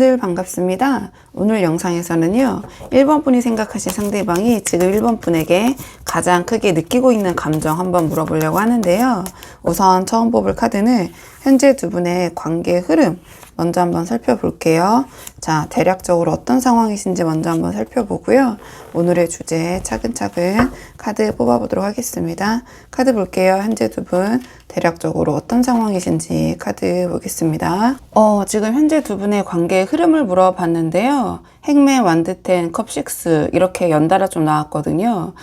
여러분들 반갑습니다. 오늘 영상에서는요, 1번 분이 생각하신 상대방이 지금 1번 분에게 가장 크게 느끼고 있는 감정 한번 물어보려고 하는데요. 우선 처음 뽑을 카드는 현재 두 분의 관계 흐름 먼저 한번 살펴볼게요. 자, 대략적으로 어떤 상황이신지 먼저 한번 살펴보고요. 오늘의 주제 차근차근 카드 뽑아보도록 하겠습니다. 카드 볼게요. 현재 두 분 대략적으로 어떤 상황이신지 카드 보겠습니다. 지금 현재 두 분의 관계의 흐름을 물어봤는데요. 행맨, 완드텐, 컵6 이렇게 연달아 좀 나왔거든요.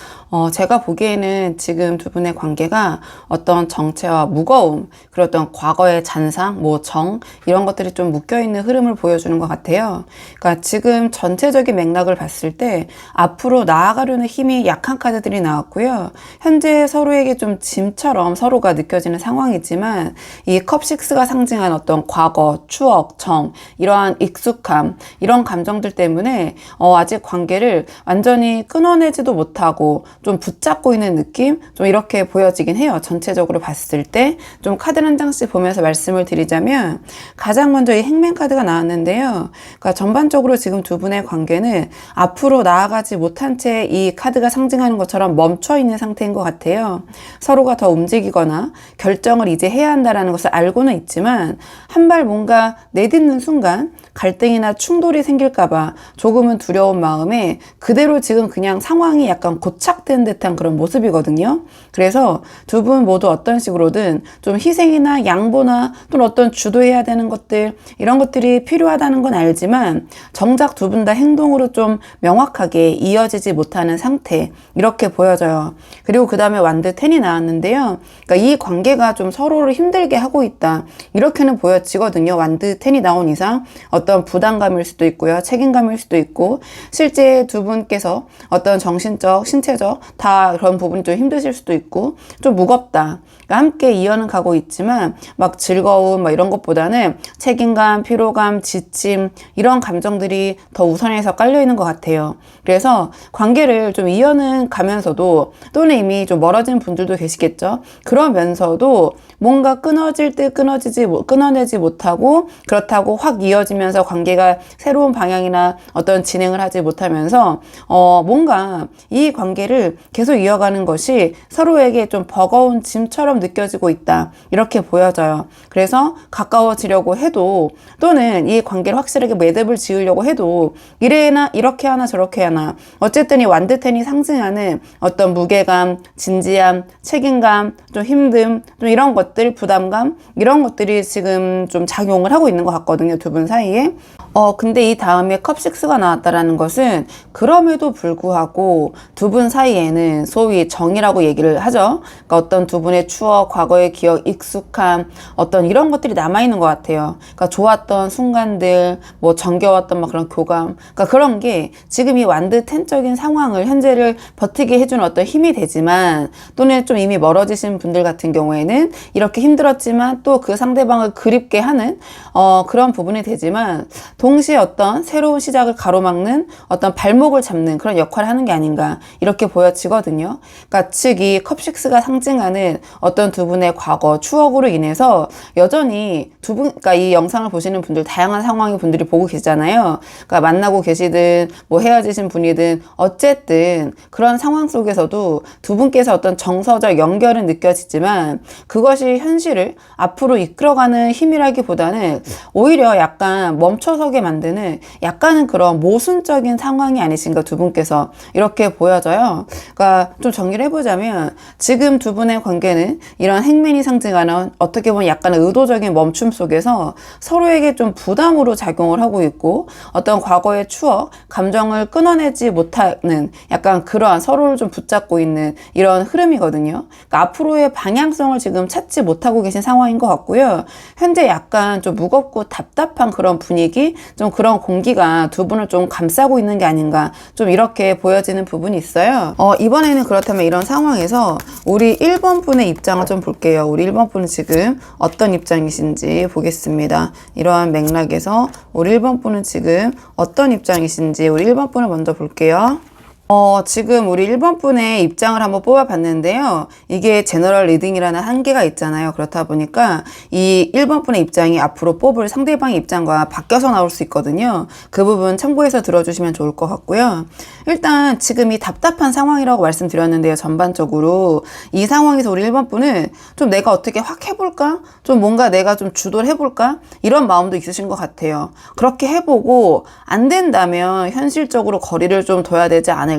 제가 보기에는 지금 두 분의 관계가 어떤 정체와 무거움, 그리고 어떤 과거의 잔상, 정 이런 것들이 좀 묶여있는 흐름을 보여주는 것 같아요. 그러니까 지금 전체적인 맥락을 봤을 때 앞으로 나아가려는 힘이 약한 카드들이 나왔고요. 현재 서로에게 좀 짐처럼 서로가 느껴지는 상황이지만 이 컵6가 상징한 어떤 과거, 추억, 정 이러한 익숙함 이런 감정들 때문에 아직 관계를 완전히 끊어내지도 못하고 좀 붙잡고 있는 느낌? 좀 이렇게 보여지긴 해요. 전체적으로 봤을 때 좀 카드 한 장씩 보면서 말씀을 드리자면 가장 먼저 이 행맨 카드가 나왔는데요. 그러니까 전반적으로 지금 두 분의 관계는 앞으로 나아가지 못한 채 이 카드가 상징하는 것처럼 멈춰 있는 상태인 것 같아요. 서로가 더 움직이거나 결정을 이제 해야 한다는 것을 알고는 있지만 한 발 뭔가 내딛는 순간 갈등이나 충돌이 생길까봐 조금은 두려운 마음에 그대로 지금 그냥 상황이 약간 고착된 듯한 그런 모습이거든요. 그래서 두 분 모두 어떤 식으로든 좀 희생이나 양보나 또는 어떤 주도해야 되는 것들 이런 것들이 필요하다는 건 알지만 정작 두 분 다 행동으로 좀 명확하게 이어지지 못하는 상태 이렇게 보여져요. 그리고 그 다음에 완드 10이 나왔는데요. 그러니까 이 관계가 좀 서로를 힘들게 하고 있다 이렇게는 보여지거든요. 완드 10이 나온 이상 어떤 부담감일 수도 있고요. 책임감일 수도 있고 실제 두 분께서 어떤 정신적, 신체적 다 그런 부분이 좀 힘드실 수도 있고 좀 무겁다. 그러니까 함께 이어는 가고 있지만 막 즐거움 이런 것보다는 책임감, 피로감, 지침 이런 감정들이 더 우선해서 깔려 있는 것 같아요. 그래서 관계를 좀 이어는 가면서도 또는 이미 좀 멀어진 분들도 계시겠죠. 그러면서도 뭔가 끊어질 때 끊어내지 못하고 그렇다고 확 이어지면서 관계가 새로운 방향이나 어떤 진행을 하지 못하면서 뭔가 이 관계를 계속 이어가는 것이 서로에게 좀 버거운 짐처럼 느껴지고 있다 이렇게 보여져요. 그래서 가까워지려고 해도 또는 이 관계를 확실하게 매듭을 지으려고 해도 이렇게 하나 저렇게 하나 어쨌든 이 완드텐이 상징하는 어떤 무게감, 진지함, 책임감, 좀 힘듦 좀 이런 것들 부담감 이런 것들이 지금 좀 작용을 하고 있는 것 같거든요. 두 분 사이에. 근데 이 다음에 컵6가 나왔다라는 것은 그럼에도 불구하고 두 분 사이에는 소위 정이라고 얘기를 하죠. 그러니까 어떤 두 분의 추억, 과거의 기억, 익숙함 어떤 이런 것들이 남아있는 것 같아요. 그러니까 좋았던 순간들, 정겨웠던 그런 교감. 그러니까 그런 게 지금 이 완드 10적인 상황을 현재를 버티게 해주는 어떤 힘이 되지만 또는 좀 이미 멀어지신 분들 같은 경우에는 이렇게 힘들었지만 또 그 상대방을 그립게 하는 그런 부분이 되지만 동시에 어떤 새로운 시작을 가로막는 어떤 발목을 잡는 그런 역할을 하는 게 아닌가 이렇게 보여지거든요. 그러니까 즉 이 컵6가 상징하는 어떤 두 분의 과거 추억으로 인해서 여전히 그러니까 이 영상을 보시는 분들 다양한 상황의 분들이 보고 계시잖아요. 그러니까 만나고 계시든 헤어지신 분이든 어쨌든 그런 상황 속에서도 두 분께서 어떤 정서적 연결은 느껴지지만 그것이 현실을 앞으로 이끌어가는 힘이라기보다는 오히려 약간 멈춰서게 만드는 약간은 그런 모순적인 상황이 아니신가 두 분께서 이렇게 보여져요. 그러니까 좀 정리를 해보자면 지금 두 분의 관계는 이런 행맨이 상징하는 어떻게 보면 약간 의도적인 멈춤 속에서 서로에게 좀 부담으로 작용을 하고 있고 어떤 과거의 추억, 감정을 끊어내지 못하는 약간 그러한 서로를 좀 붙잡고 있는 이런 흐름이거든요. 그러니까 앞으로의 방향성을 지금 찾지 못하고 계신 상황인 것 같고요. 현재 약간 좀 무겁고 답답한 그런 분위기, 좀 그런 공기가 두 분을 좀 감싸고 있는 게 아닌가 좀 이렇게 보여지는 부분이 있어요. 이번에는 그렇다면 이런 상황에서 우리 1번 분의 입장을 좀 볼게요. 우리 1번 분은 지금 어떤 입장이신지 보겠습니다. 이러한 맥락에서 우리 1번 분은 지금 어떤 입장이신지 우리 1번 분을 먼저 볼게요. 지금 우리 1번 분의 입장을 한번 뽑아봤는데요. 이게 제너럴 리딩이라는 한계가 있잖아요. 그렇다 보니까 이 1번 분의 입장이 앞으로 뽑을 상대방의 입장과 바뀌어서 나올 수 있거든요. 그 부분 참고해서 들어주시면 좋을 것 같고요. 일단 지금 이 답답한 상황이라고 말씀드렸는데요. 전반적으로 이 상황에서 우리 1번 분은 좀 내가 어떻게 확 해볼까? 좀 뭔가 내가 좀 주도를 해볼까? 이런 마음도 있으신 것 같아요. 그렇게 해보고 안 된다면 현실적으로 거리를 좀 둬야 되지 않을까?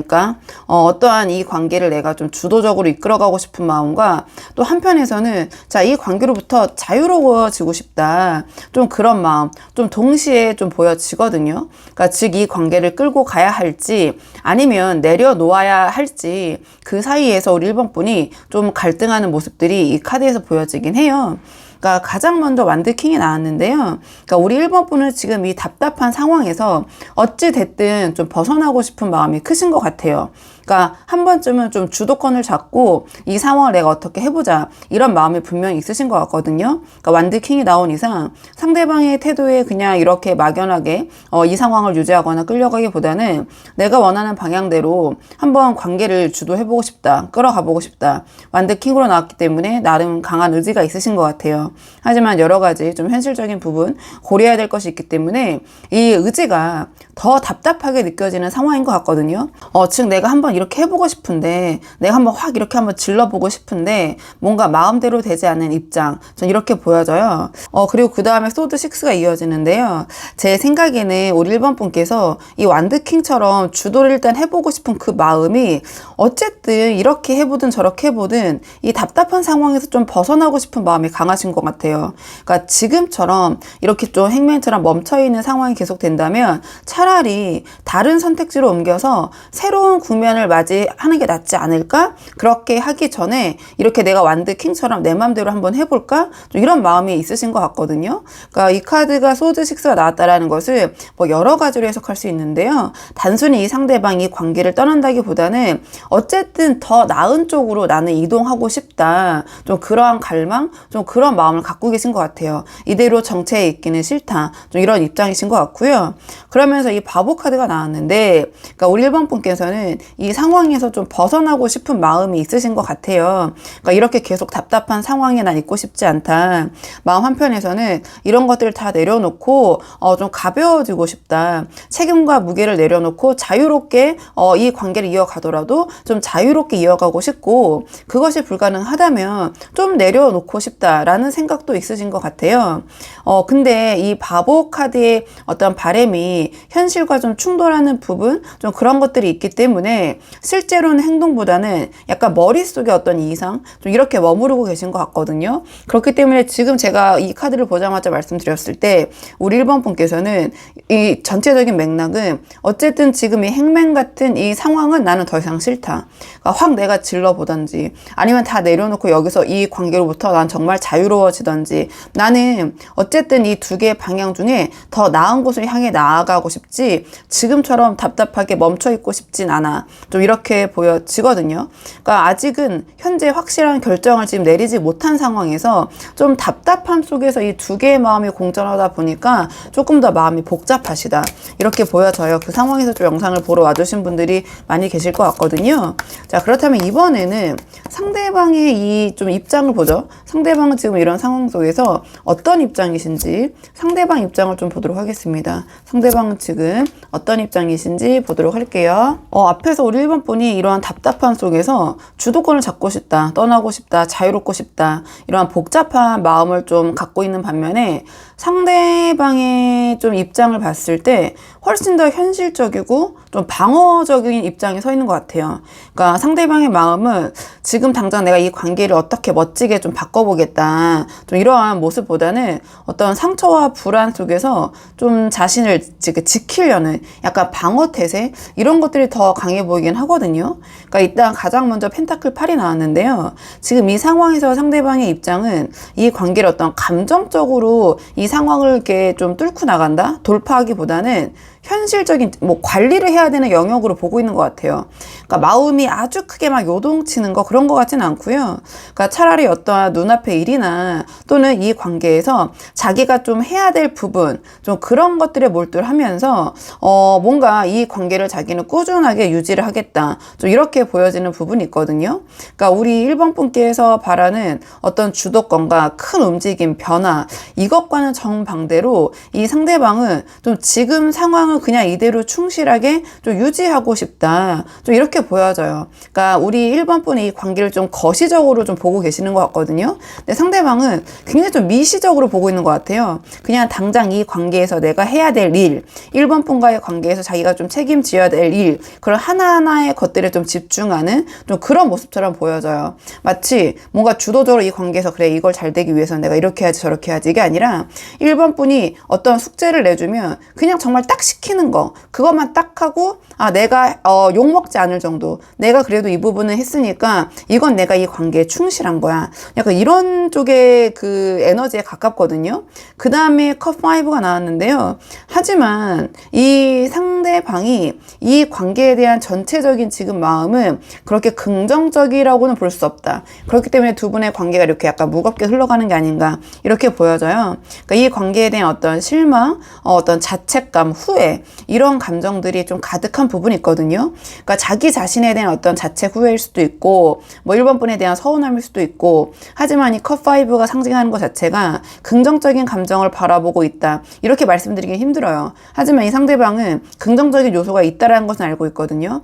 어떠한 이 관계를 내가 좀 주도적으로 이끌어가고 싶은 마음과 또 한편에서는 자, 이 관계로부터 자유로워지고 싶다. 좀 그런 마음, 좀 동시에 좀 보여지거든요. 그러니까 즉 이 관계를 끌고 가야 할지 아니면 내려놓아야 할지 그 사이에서 우리 1번 분이 좀 갈등하는 모습들이 이 카드에서 보여지긴 해요. 그러니까 가장 먼저 완드킹이 나왔는데요. 그러니까 우리 1번 분은 지금 이 답답한 상황에서 어찌 됐든 좀 벗어나고 싶은 마음이 크신 것 같아요. 그러니까 한 번쯤은 좀 주도권을 잡고 이 상황을 내가 어떻게 해보자 이런 마음이 분명히 있으신 것 같거든요. 그러니까 완드킹이 나온 이상 상대방의 태도에 그냥 이렇게 막연하게 이 상황을 유지하거나 끌려가기보다는 내가 원하는 방향대로 한번 관계를 주도해보고 싶다, 끌어가보고 싶다. 완드킹으로 나왔기 때문에 나름 강한 의지가 있으신 것 같아요. 하지만 여러 가지 좀 현실적인 부분 고려해야 될 것이 있기 때문에 이 의지가 더 답답하게 느껴지는 상황인 것 같거든요. 즉 내가 한번 이렇게 해보고 싶은데 내가 한번 확 이렇게 한번 질러보고 싶은데 뭔가 마음대로 되지 않는 입장 전 이렇게 보여져요. 그리고 그 다음에 소드 6가 이어지는데요. 제 생각에는 우리 1번 분께서 이 완드킹처럼 주도를 일단 해보고 싶은 그 마음이 어쨌든 이렇게 해보든 저렇게 해보든 이 답답한 상황에서 좀 벗어나고 싶은 마음이 강하신 것 같아요. 그러니까 지금처럼 이렇게 좀 행맨처럼 멈춰있는 상황이 계속된다면 차라리 다른 선택지로 옮겨서 새로운 국면을 맞이하는 게 낫지 않을까? 그렇게 하기 전에 이렇게 내가 완드킹처럼 내 맘대로 한번 해볼까? 좀 이런 마음이 있으신 것 같거든요. 그러니까 이 카드가 소드 6가 나왔다라는 것을 뭐 여러 가지로 해석할 수 있는데요. 단순히 이 상대방이 관계를 떠난다기보다는 어쨌든 더 나은 쪽으로 나는 이동하고 싶다. 좀 그러한 갈망, 좀 그런 마음을 갖고 계신 것 같아요. 이대로 정체에 있기는 싫다. 좀 이런 입장이신 것 같고요. 그러면서 이 바보 카드가 나왔는데, 그러니까 우리 1번 분께서는 이 상황에서 좀 벗어나고 싶은 마음이 있으신 것 같아요. 그러니까 이렇게 계속 답답한 상황에 난 있고 싶지 않다. 마음 한편에서는 이런 것들을 다 내려놓고 좀 가벼워지고 싶다. 책임과 무게를 내려놓고 자유롭게 이 관계를 이어가더라도 좀 자유롭게 이어가고 싶고 그것이 불가능하다면 좀 내려놓고 싶다라는 생각도 있으신 것 같아요. 근데 이 바보 카드의 어떤 바람이 현실과 좀 충돌하는 부분 좀 그런 것들이 있기 때문에 실제로는 행동보다는 약간 머릿속에 어떤 이상 좀 이렇게 머무르고 계신 것 같거든요. 그렇기 때문에 지금 제가 이 카드를 보자마자 말씀드렸을 때 우리 1번 분께서는 이 전체적인 맥락은 어쨌든 지금 이 행맨 같은 이 상황은 나는 더 이상 싫다. 그러니까 확 내가 질러보던지 아니면 다 내려놓고 여기서 이 관계로부터 난 정말 자유로워지던지 나는 어쨌든 이 두 개의 방향 중에 더 나은 곳을 향해 나아가고 싶지 지금처럼 답답하게 멈춰있고 싶진 않아. 좀 이렇게 보여지거든요. 그러니까 아직은 현재 확실한 결정을 지금 내리지 못한 상황에서 좀 답답함 속에서 이 두 개의 마음이 공존하다 보니까 조금 더 마음이 복잡하시다. 이렇게 보여져요. 그 상황에서 좀 영상을 보러 와주신 분들이 많이 계실 것 같거든요. 자, 그렇다면 이번에는 상대방의 이 좀 입장을 보죠. 상대방은 지금 이런 상황 속에서 어떤 입장이신지 상대방 입장을 좀 보도록 하겠습니다. 상대방은 지금 어떤 입장이신지 보도록 할게요. 앞에서 우리 1번 분이 이러한 답답함 속에서 주도권을 잡고 싶다, 떠나고 싶다, 자유롭고 싶다 이러한 복잡한 마음을 좀 갖고 있는 반면에 상대방의 좀 입장을 봤을 때 훨씬 더 현실적이고 좀 방어적인 입장에 서 있는 것 같아요. 그러니까 상대방의 마음은 지금 당장 내가 이 관계를 어떻게 멋지게 좀 바꿔보겠다. 좀 이러한 모습보다는 어떤 상처와 불안 속에서 좀 자신을 지키려는 약간 방어 태세 이런 것들이 더 강해 보이긴 하거든요. 그러니까 일단 가장 먼저 펜타클 8이 나왔는데요. 지금 이 상황에서 상대방의 입장은 이 관계를 어떤 감정적으로 이 상황을 이렇게 좀 뚫고 나간다? 돌파하기보다는 현실적인 뭐 관리를 해야 되는 영역으로 보고 있는 것 같아요. 그러니까 마음이 아주 크게 막 요동치는 거 그런 것 같지는 않고요. 그러니까 차라리 어떠한 눈앞의 일이나 또는 이 관계에서 자기가 좀 해야 될 부분, 좀 그런 것들에 몰두를 하면서 뭔가 이 관계를 자기는 꾸준하게 유지를 하겠다. 좀 이렇게 보여지는 부분이 있거든요. 그러니까 우리 1번 분께서 바라는 어떤 주도권과 큰 움직임, 변화, 이것과는 정반대로 이 상대방은 좀 지금 상황을 그냥 이대로 충실하게 좀 유지하고 싶다. 좀 이렇게 보여져요. 그러니까 우리 1번 분이 이 관계를 좀 거시적으로 좀 보고 계시는 것 같거든요. 근데 상대방은 굉장히 좀 미시적으로 보고 있는 것 같아요. 그냥 당장 이 관계에서 내가 해야 될 일, 1번 분과의 관계에서 자기가 좀 책임져야 될 일, 그런 하나하나의 것들에 좀 집중하는 좀 그런 모습처럼 보여져요. 마치 뭔가 주도적으로 이 관계에서 그래, 이걸 잘 되기 위해서는 내가 이렇게 해야지 저렇게 해야지, 이게 아니라 1번 분이 어떤 숙제를 내주면 그냥 정말 딱 시키는 거, 그것만 딱 하고 내가 욕먹지 않을 정도, 내가 그래도 이 부분을 했으니까 이건 내가 이 관계에 충실한 거야, 약간 이런 쪽의 그 에너지에 가깝거든요. 그 다음에 컵5가 나왔는데요. 하지만 이 상대방이 이 관계에 대한 전체적인 지금 마음은 그렇게 긍정적이라고는 볼 수 없다. 그렇기 때문에 두 분의 관계가 이렇게 약간 무겁게 흘러가는 게 아닌가 이렇게 보여져요. 그러니까 이 관계에 대한 어떤 실망, 어떤 자책감, 후회, 이런 감정들이 좀 가득한 부분이 있거든요. 그러니까 자기 자신에 대한 어떤 자책, 후회일 수도 있고, 뭐 1번 분에 대한 서운함일 수도 있고, 하지만 이 컵5가 상징하는 것 자체가 긍정적인 감정을 바라보고 있다, 이렇게 말씀드리기 힘들어요. 하지만 이 상대방은 긍정적인 요소가 있다라는 것은 알고 있거든요.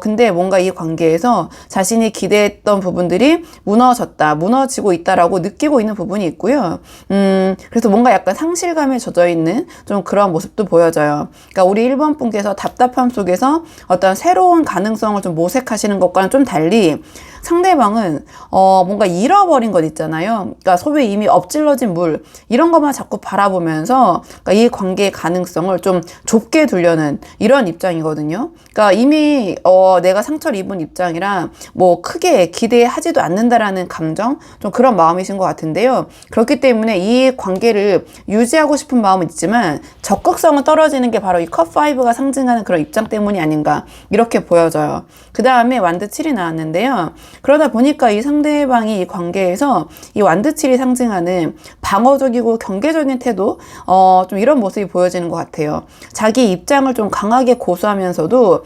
근데 뭔가 이 관계에서 자신이 기대했던 부분들이 무너졌다, 무너지고 있다라고 느끼고 있는 부분이 있고요. 그래서 뭔가 약간 상실감에 젖어 있는 좀 그런 모습도 보여져요. 그러니까 우리 1번 분께서 답답함 속에서 어떤 새로운 가능성을 좀 모색하시는 것과는 좀 달리 상대방은 뭔가 잃어버린 것 있잖아요. 그러니까 소위 이미 엎질러진 물, 이런 것만 자꾸 바라보면서 그러니까 이 관계의 가능성을 좀 좁게 두려는 이런 입장이거든요. 그러니까 이미 내가 상처를 입은 입장이라 뭐 크게 기대하지도 않는다라는 감정, 좀 그런 마음이신 것 같은데요. 그렇기 때문에 이 관계를 유지하고 싶은 마음은 있지만 적극성은 떨어지는 게 바로 이 컵5가 상징하는 그런 입장 때문이 아닌가 이렇게 보여져요. 그 다음에 완드 7이 나왔는데요. 그러다 보니까 이 상대방이 이 관계에서 이 완드 7이 상징하는 방어적이고 경계적인 태도, 좀 이런 모습이 보여지는 것 같아요. 자기 입장을 좀 강하게 고수하면서도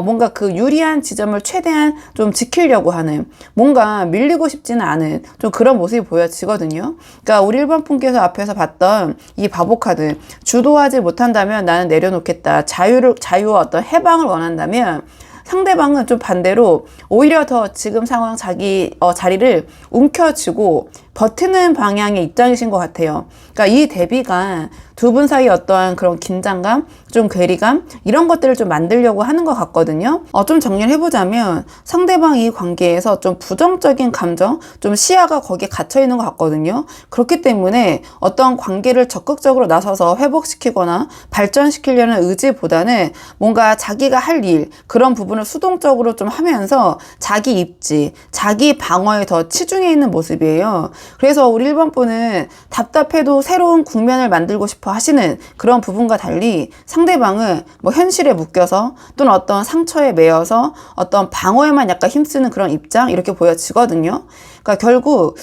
뭔가 그 유리한 지점을 최대한 좀 지키려고 하는, 뭔가 밀리고 싶지는 않은 좀 그런 모습이 보여지거든요. 그러니까 우리 1번 분께서 앞에서 봤던 이 바보 카드, 주도하지 못한다면 나는 내려놓겠다, 자유와 어떤 해방을 원한다면, 상대방은 좀 반대로 오히려 더 지금 상황 자기 자리를 움켜쥐고 버티는 방향의 입장이신 것 같아요. 그러니까 이 대비가 두 분 사이 어떠한 그런 긴장감, 좀 괴리감, 이런 것들을 좀 만들려고 하는 것 같거든요. 좀 정리를 해보자면 상대방 이 관계에서 좀 부정적인 감정, 좀 시야가 거기에 갇혀 있는 것 같거든요. 그렇기 때문에 어떤 관계를 적극적으로 나서서 회복시키거나 발전시키려는 의지보다는 뭔가 자기가 할 일, 그런 부분을 수동적으로 좀 하면서 자기 입지, 자기 방어에 더 치중해 있는 모습이에요. 그래서 우리 1번 분은 답답해도 새로운 국면을 만들고 싶어 하시는 그런 부분과 달리 상대방은 뭐 현실에 묶여서 또는 어떤 상처에 매여서 어떤 방어에만 약간 힘쓰는 그런 입장, 이렇게 보여지거든요. 그러니까 결국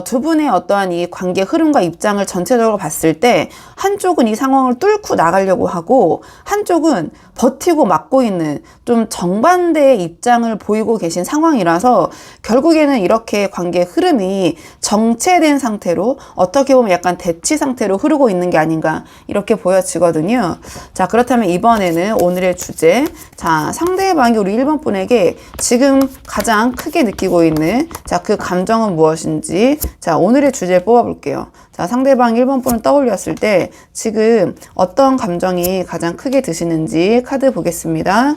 두 분의 어떠한 이 관계 흐름과 입장을 전체적으로 봤을 때 한쪽은 이 상황을 뚫고 나가려고 하고 한쪽은 버티고 막고 있는 좀 정반대의 입장을 보이고 계신 상황이라서 결국에는 이렇게 관계 흐름이 정체된 상태로, 어떻게 보면 약간 대치 상태로 흐르고 있는 게 아닌가 이렇게 보여지거든요. 자, 그렇다면 이번에는 오늘의 주제, 자, 상대방이 우리 1번 분에게 지금 가장 크게 느끼고 있는 그 감정은 무엇인지, 자, 오늘의 주제를 뽑아볼게요. 자, 상대방 1번 분을 떠올렸을 때 지금 어떤 감정이 가장 크게 드시는지 카드 보겠습니다.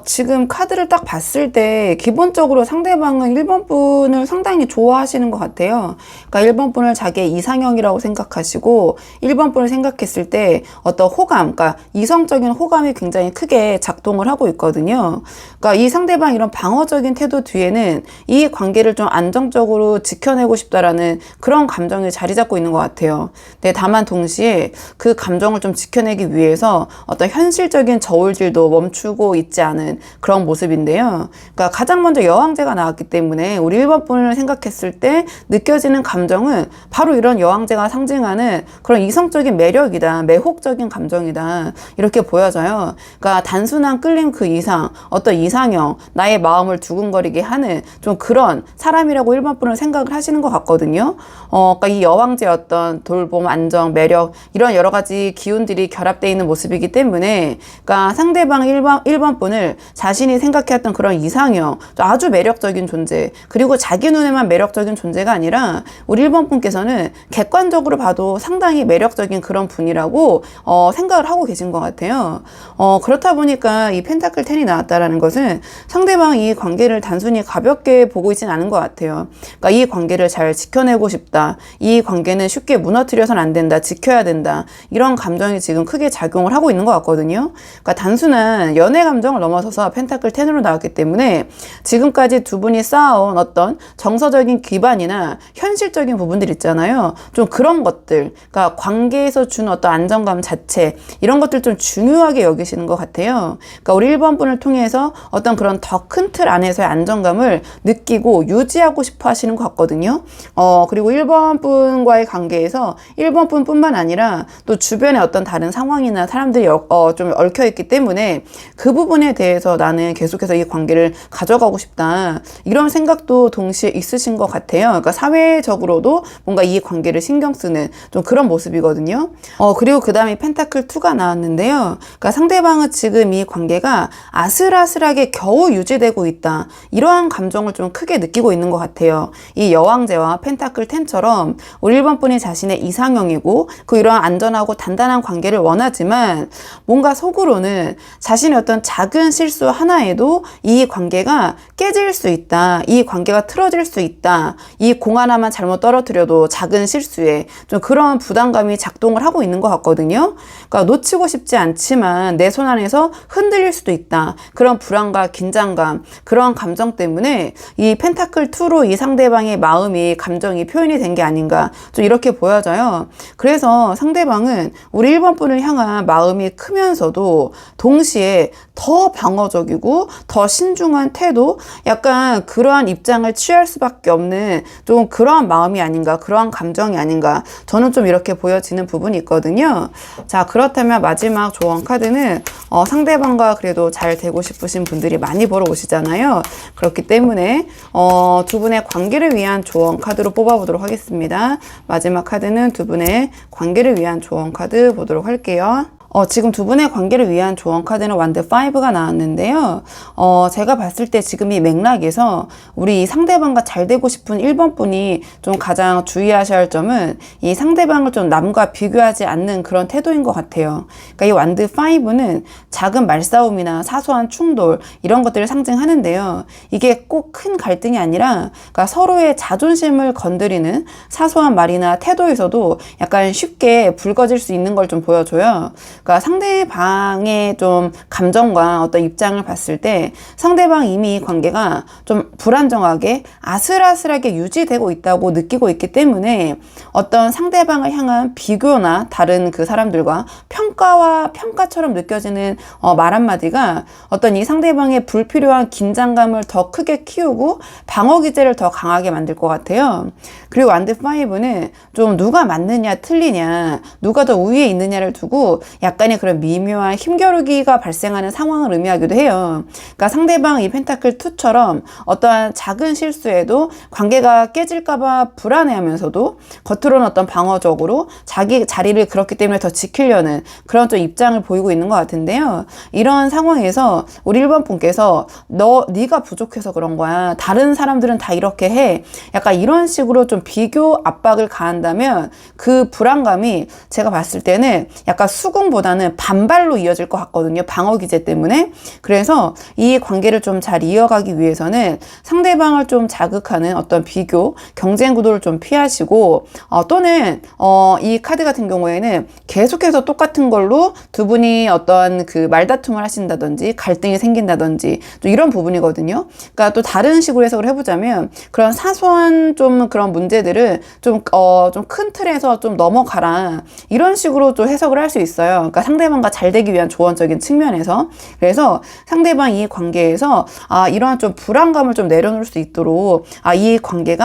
지금 카드를 딱 봤을 때 기본적으로 상대방은 1번 분을 상당히 좋아하시는 것 같아요. 그러니까 1번 분을 자기의 이상형이라고 생각하시고 1번 분을 생각했을 때 어떤 호감, 그러니까 이성적인 호감이 굉장히 크게 작동을 하고 있거든요. 그러니까 이 상대방 이런 방어적인 태도 뒤에는 이 관계를 좀 안정적으로 지켜내고 싶다라는 그런 감정이 자리 잡고 있는 것 같아요. 근데 다만 동시에 그 감정을 좀 지켜내기 위해서 어떤 현실적인 저울질도 멈추고 있지 않은 그런 모습인데요. 그러니까 가장 먼저 여왕제가 나왔기 때문에 우리 1번 분을 생각했을 때 느껴지는 감정은 바로 이런 여왕제가 상징하는 그런 이성적인 매력이다, 매혹적인 감정이다, 이렇게 보여져요. 그러니까 단순한 끌림 그 이상, 어떤 이상형, 나의 마음을 두근거리게 하는 좀 그런 사람이라고 1번 분을 생각을 하시는 것 같거든요. 그러니까 이 여왕제의 어떤 돌봄, 안정, 매력, 이런 여러 가지 기운들이 결합되어 있는 모습이기 때문에, 그러니까 상대방 1번 분을 자신이 생각해왔던 그런 이상형, 아주 매력적인 존재, 그리고 자기 눈에만 매력적인 존재가 아니라 우리 1번 분께서는 객관적으로 봐도 상당히 매력적인 그런 분이라고 생각을 하고 계신 것 같아요. 그렇다 보니까 이 펜타클 10이 나왔다라는 것은 상대방이 이 관계를 단순히 가볍게 보고 있진 않은 것 같아요. 그러니까 이 관계를 잘 지켜내고 싶다, 이 관계는 쉽게 무너뜨려서는 안 된다, 지켜야 된다, 이런 감정이 지금 크게 작용을 하고 있는 것 같거든요. 그러니까 단순한 연애 감정을 넘어서서 펜타클 10으로 나왔기 때문에 지금까지 두 분이 쌓아온 어떤 정서적인 기반이나 현실적인 부분들 있잖아요. 좀 그런 것들, 그러니까 관계에서 주는 어떤 안정감 자체, 이런 것들 좀 중요하게 여기시는 것 같아요. 그러니까 우리 1번 분을 통해서 어떤 그런 더 큰 틀 안에서의 안정감을 느끼고 유지하고 싶어 하시는 것 같거든요. 그리고 1번 분과의 관계에서 1번 분뿐만 아니라 또 주변에 어떤 다른 상황이나 사람들이 좀 얽혀있기 때문에 그 부분에 대해서 나는 계속해서 이 관계를 가져가고 싶다, 이런 생각도 동시에 있으신 것 같아요. 그러니까 사회적으로도 뭔가 이 관계를 신경 쓰는 좀 그런 모습이거든요. 그리고 그 다음에 펜타클 2가 나왔는데요. 그러니까 상대방은 지금 이 관계가 아슬아슬하게 겨우 유지되고 있다, 이러한 감정을 좀 크게 느끼고 있는 것 같아요. 이 여왕제와 펜타클 10처럼 우리 1번 분이 자신의 이상형이고 그 이러한 안전하고 단단한 관계를 원하지만 뭔가 속으로는 자신의 어떤 작은 실수 하나에도 이 관계가 깨질 수 있다, 이 관계가 틀어질 수 있다, 이 공 하나만 잘못 떨어뜨려도 작은 실수에 좀 그런 부담감이 작동을 하고 있는 것 같거든요. 그러니까 놓치고 싶지 않지만 내 손 안에서 흔들릴 수도 있다, 그런 불안과 긴장감, 그런 감정 때문에 이 펜타클 2로 이 상대방의 마음이, 감정이 표현이 된 게 아닌가, 좀 이렇게 보여져요. 그래서 상대방은 우리 1번 분을 향한 마음이 크면서도 동시에 더 방어적이고 더 신중한 태도, 약간 그러한 입장을 취할 수밖에 없는 좀 그러한 마음이 아닌가, 그러한 감정이 아닌가, 저는 좀 이렇게 보여지는 부분이 있거든요. 자, 그렇다면 마지막 조언 카드는 상대방과 그래도 잘 되고 싶으신 분들이 많이 보러 오시잖아요. 그렇기 때문에 두 분의 관계를 위한 조언 카드로 뽑아보도록 하겠습니다. 마지막 카드는 두 분의 관계를 위한 조언 카드 보도록 할게요. 지금 두 분의 관계를 위한 조언 카드는 완드 5가 나왔는데요. 제가 봤을 때 지금 이 맥락에서 우리 이 상대방과 잘 되고 싶은 1번 분이 좀 가장 주의하셔야 할 점은 이 상대방을 좀 남과 비교하지 않는 그런 태도인 것 같아요. 그러니까 이 완드 5는 작은 말싸움이나 사소한 충돌, 이런 것들을 상징하는데요. 이게 꼭 큰 갈등이 아니라, 그러니까 서로의 자존심을 건드리는 사소한 말이나 태도에서도 약간 쉽게 붉어질 수 있는 걸 좀 보여줘요. 그러니까 상대방의 좀 감정과 어떤 입장을 봤을 때 상대방 이미 관계가 좀 불안정하게 아슬아슬하게 유지되고 있다고 느끼고 있기 때문에 어떤 상대방을 향한 비교나 다른 그 사람들과 평가처럼 느껴지는 말 한마디가 어떤 이 상대방의 불필요한 긴장감을 더 크게 키우고 방어 기제를 더 강하게 만들 것 같아요. 그리고 완드 5는 좀 누가 맞느냐 틀리냐, 누가 더 우위에 있느냐를 두고 약간의 그런 미묘한 힘겨루기가 발생하는 상황을 의미하기도 해요. 그러니까 상대방 이 펜타클 2처럼 어떠한 작은 실수에도 관계가 깨질까봐 불안해하면서도 겉으로는 어떤 방어적으로 자기 자리를 그렇기 때문에 더 지키려는 그런 좀 입장을 보이고 있는 것 같은데요. 이런 상황에서 우리 1번 분께서 네가 부족해서 그런 거야, 다른 사람들은 다 이렇게 해, 약간 이런 식으로 좀 비교 압박을 가한다면 그 불안감이 제가 봤을 때는 약간 수긍보다 공격보다는 반발로 이어질 것 같거든요. 방어 기제 때문에. 그래서 이 관계를 좀 잘 이어가기 위해서는 상대방을 좀 자극하는 어떤 비교, 경쟁 구도를 좀 피하시고, 또는 이 카드 같은 경우에는 계속해서 똑같은 걸로 두 분이 어떤 그 말다툼을 하신다든지 갈등이 생긴다든지 또 이런 부분이거든요. 그러니까 또 다른 식으로 해석을 해보자면 그런 사소한 좀 그런 문제들을 좀 큰 틀에서 좀 넘어가라, 이런 식으로 좀 해석을 할 수 있어요. 그러니까 상대방과 잘 되기 위한 조언적인 측면에서. 그래서 상대방 이 관계에서 이러한 좀 불안감을 좀 내려놓을 수 있도록, 이 관계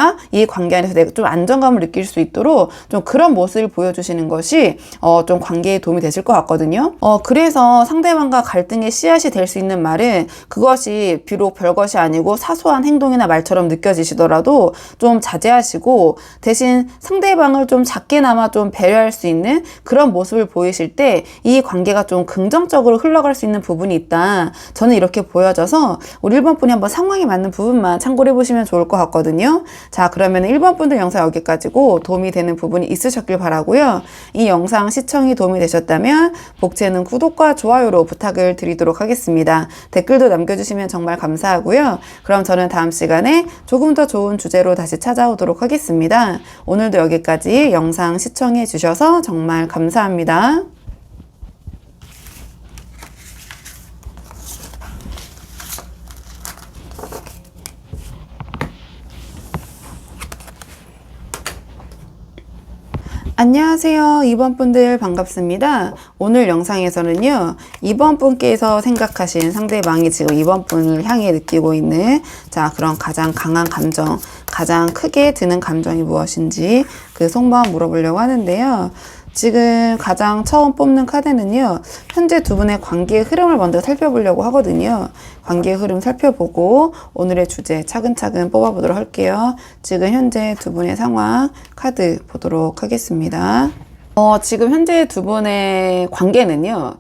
안에서 내가 좀 안정감을 느낄 수 있도록 좀 그런 모습을 보여주시는 것이 좀 관계에 도움이 되실 것 같거든요. 그래서 상대방과 갈등의 씨앗이 될 수 있는 말은, 그것이 비록 별것이 아니고 사소한 행동이나 말처럼 느껴지시더라도 좀 자제하시고, 대신 상대방을 좀 작게나마 좀 배려할 수 있는 그런 모습을 보이실 때 이 관계가 좀 긍정적으로 흘러갈 수 있는 부분이 있다, 저는 이렇게 보여져서 우리 1번 분이 한번 상황에 맞는 부분만 참고를 해보시면 좋을 것 같거든요. 자, 그러면 1번 분들 영상 여기까지고 도움이 되는 부분이 있으셨길 바라고요. 이 영상 시청이 도움이 되셨다면 복채는 구독과 좋아요로 부탁을 드리도록 하겠습니다. 댓글도 남겨주시면 정말 감사하고요. 그럼 저는 다음 시간에 조금 더 좋은 주제로 다시 찾아오도록 하겠습니다. 오늘도 여기까지 영상 시청해 주셔서 정말 감사합니다. 안녕하세요. 2번 분들 반갑습니다. 오늘 영상에서는요, 2번 분께서 생각하신 상대방이 지금 2번 분을 향해 느끼고 있는 그런 가장 강한 감정, 가장 크게 드는 감정이 무엇인지 그 속마음 물어보려고 하는데요. 지금 가장 처음 뽑는 카드는요, 현재 두 분의 관계의 흐름을 먼저 살펴보려고 하거든요. 관계의 흐름 살펴보고 오늘의 주제 차근차근 뽑아보도록 할게요. 지금 현재 두 분의 상황 카드 보도록 하겠습니다. 지금 현재 두 분의 관계는요,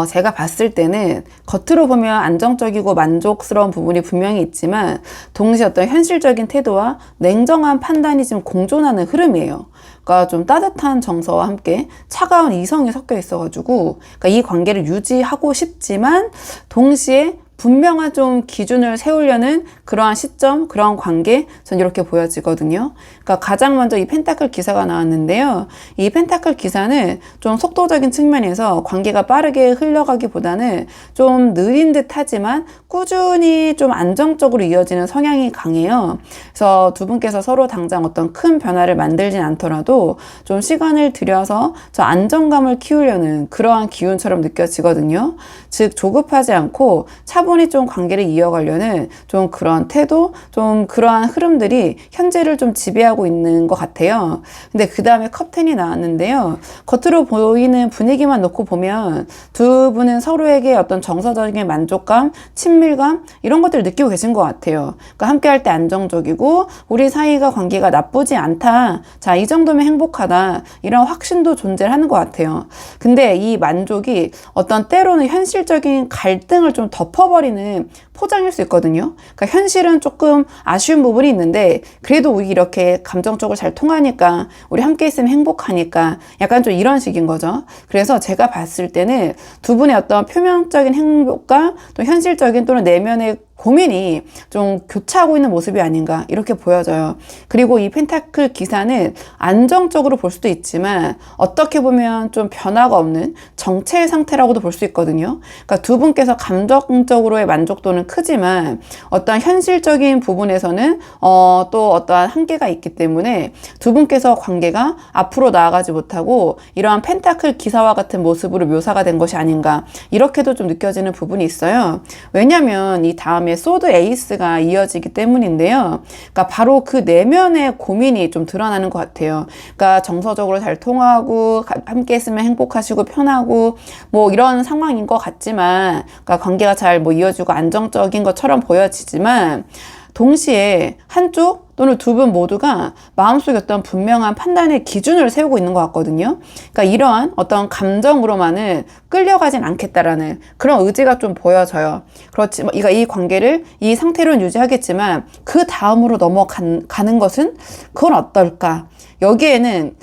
제가 봤을 때는 겉으로 보면 안정적이고 만족스러운 부분이 분명히 있지만 동시에 어떤 현실적인 태도와 냉정한 판단이 지금 공존하는 흐름이에요. 그러니까 좀 따뜻한 정서와 함께 차가운 이성이 섞여 있어가지고, 그러니까 이 관계를 유지하고 싶지만 동시에 분명한 좀 기준을 세우려는 그러한 시점, 그러한 관계, 전 이렇게 보여지거든요. 그러니까 가장 먼저 이 펜타클 기사가 나왔는데요. 이 펜타클 기사는 좀 속도적인 측면에서 관계가 빠르게 흘러가기보다는 좀 느린 듯 하지만 꾸준히 좀 안정적으로 이어지는 성향이 강해요. 그래서 두 분께서 서로 당장 어떤 큰 변화를 만들진 않더라도 좀 시간을 들여서 저 안정감을 키우려는 그러한 기운처럼 느껴지거든요. 즉 조급하지 않고 차분히 좀 관계를 이어가려는 좀 그런 태도, 좀 그러한 흐름들이 현재를 좀 지배하고 있는 것 같아요. 근데 그 다음에 컵10이 나왔는데요. 겉으로 보이는 분위기만 놓고 보면 두 분은 서로에게 어떤 정서적인 만족감, 친밀감 이런 것들을 느끼고 계신 것 같아요. 그러니까 함께 할 때 안정적이고 우리 사이가 관계가 나쁘지 않다. 자, 이 정도면 행복하다. 이런 확신도 존재하는 것 같아요. 근데 이 만족이 어떤 때로는 현실적인 갈등을 좀 덮어버리는 포장일 수 있거든요. 그러니까 현실은 조금 아쉬운 부분이 있는데 그래도 우리 이렇게 감정적으로 잘 통하니까 우리 함께 있으면 행복하니까 약간 좀 이런 식인 거죠. 그래서 제가 봤을 때는 두 분의 어떤 표면적인 행복과 또 현실적인 또는 내면의 고민이 좀 교차하고 있는 모습이 아닌가 이렇게 보여져요. 그리고 이 펜타클 기사는 안정적으로 볼 수도 있지만 어떻게 보면 좀 변화가 없는 정체의 상태라고도 볼 수 있거든요. 그러니까 두 분께서 감정적으로의 만족도는 크지만 어떤 현실적인 부분에서는 또 어떠한 한계가 있기 때문에 두 분께서 관계가 앞으로 나아가지 못하고 이러한 펜타클 기사와 같은 모습으로 묘사가 된 것이 아닌가 이렇게도 좀 느껴지는 부분이 있어요. 왜냐하면 이 다음에 소드 에이스가 이어지기 때문인데요. 그러니까 바로 그 내면의 고민이 좀 드러나는 것 같아요. 그러니까 정서적으로 잘 통하고 함께 있으면 행복하시고 편하고 뭐 이런 상황인 것 같지만 그러니까 관계가 잘 뭐 이어지고 안정적인 것처럼 보여지지만 동시에 한쪽 또는 두 분 모두가 마음속에 어떤 분명한 판단의 기준을 세우고 있는 것 같거든요. 그러니까 이러한 어떤 감정으로만은 끌려가진 않겠다라는 그런 의지가 좀 보여져요. 그렇지, 이 관계를 이 상태로는 유지하겠지만 그 다음으로 넘어가는 것은 그건 어떨까? 여기에는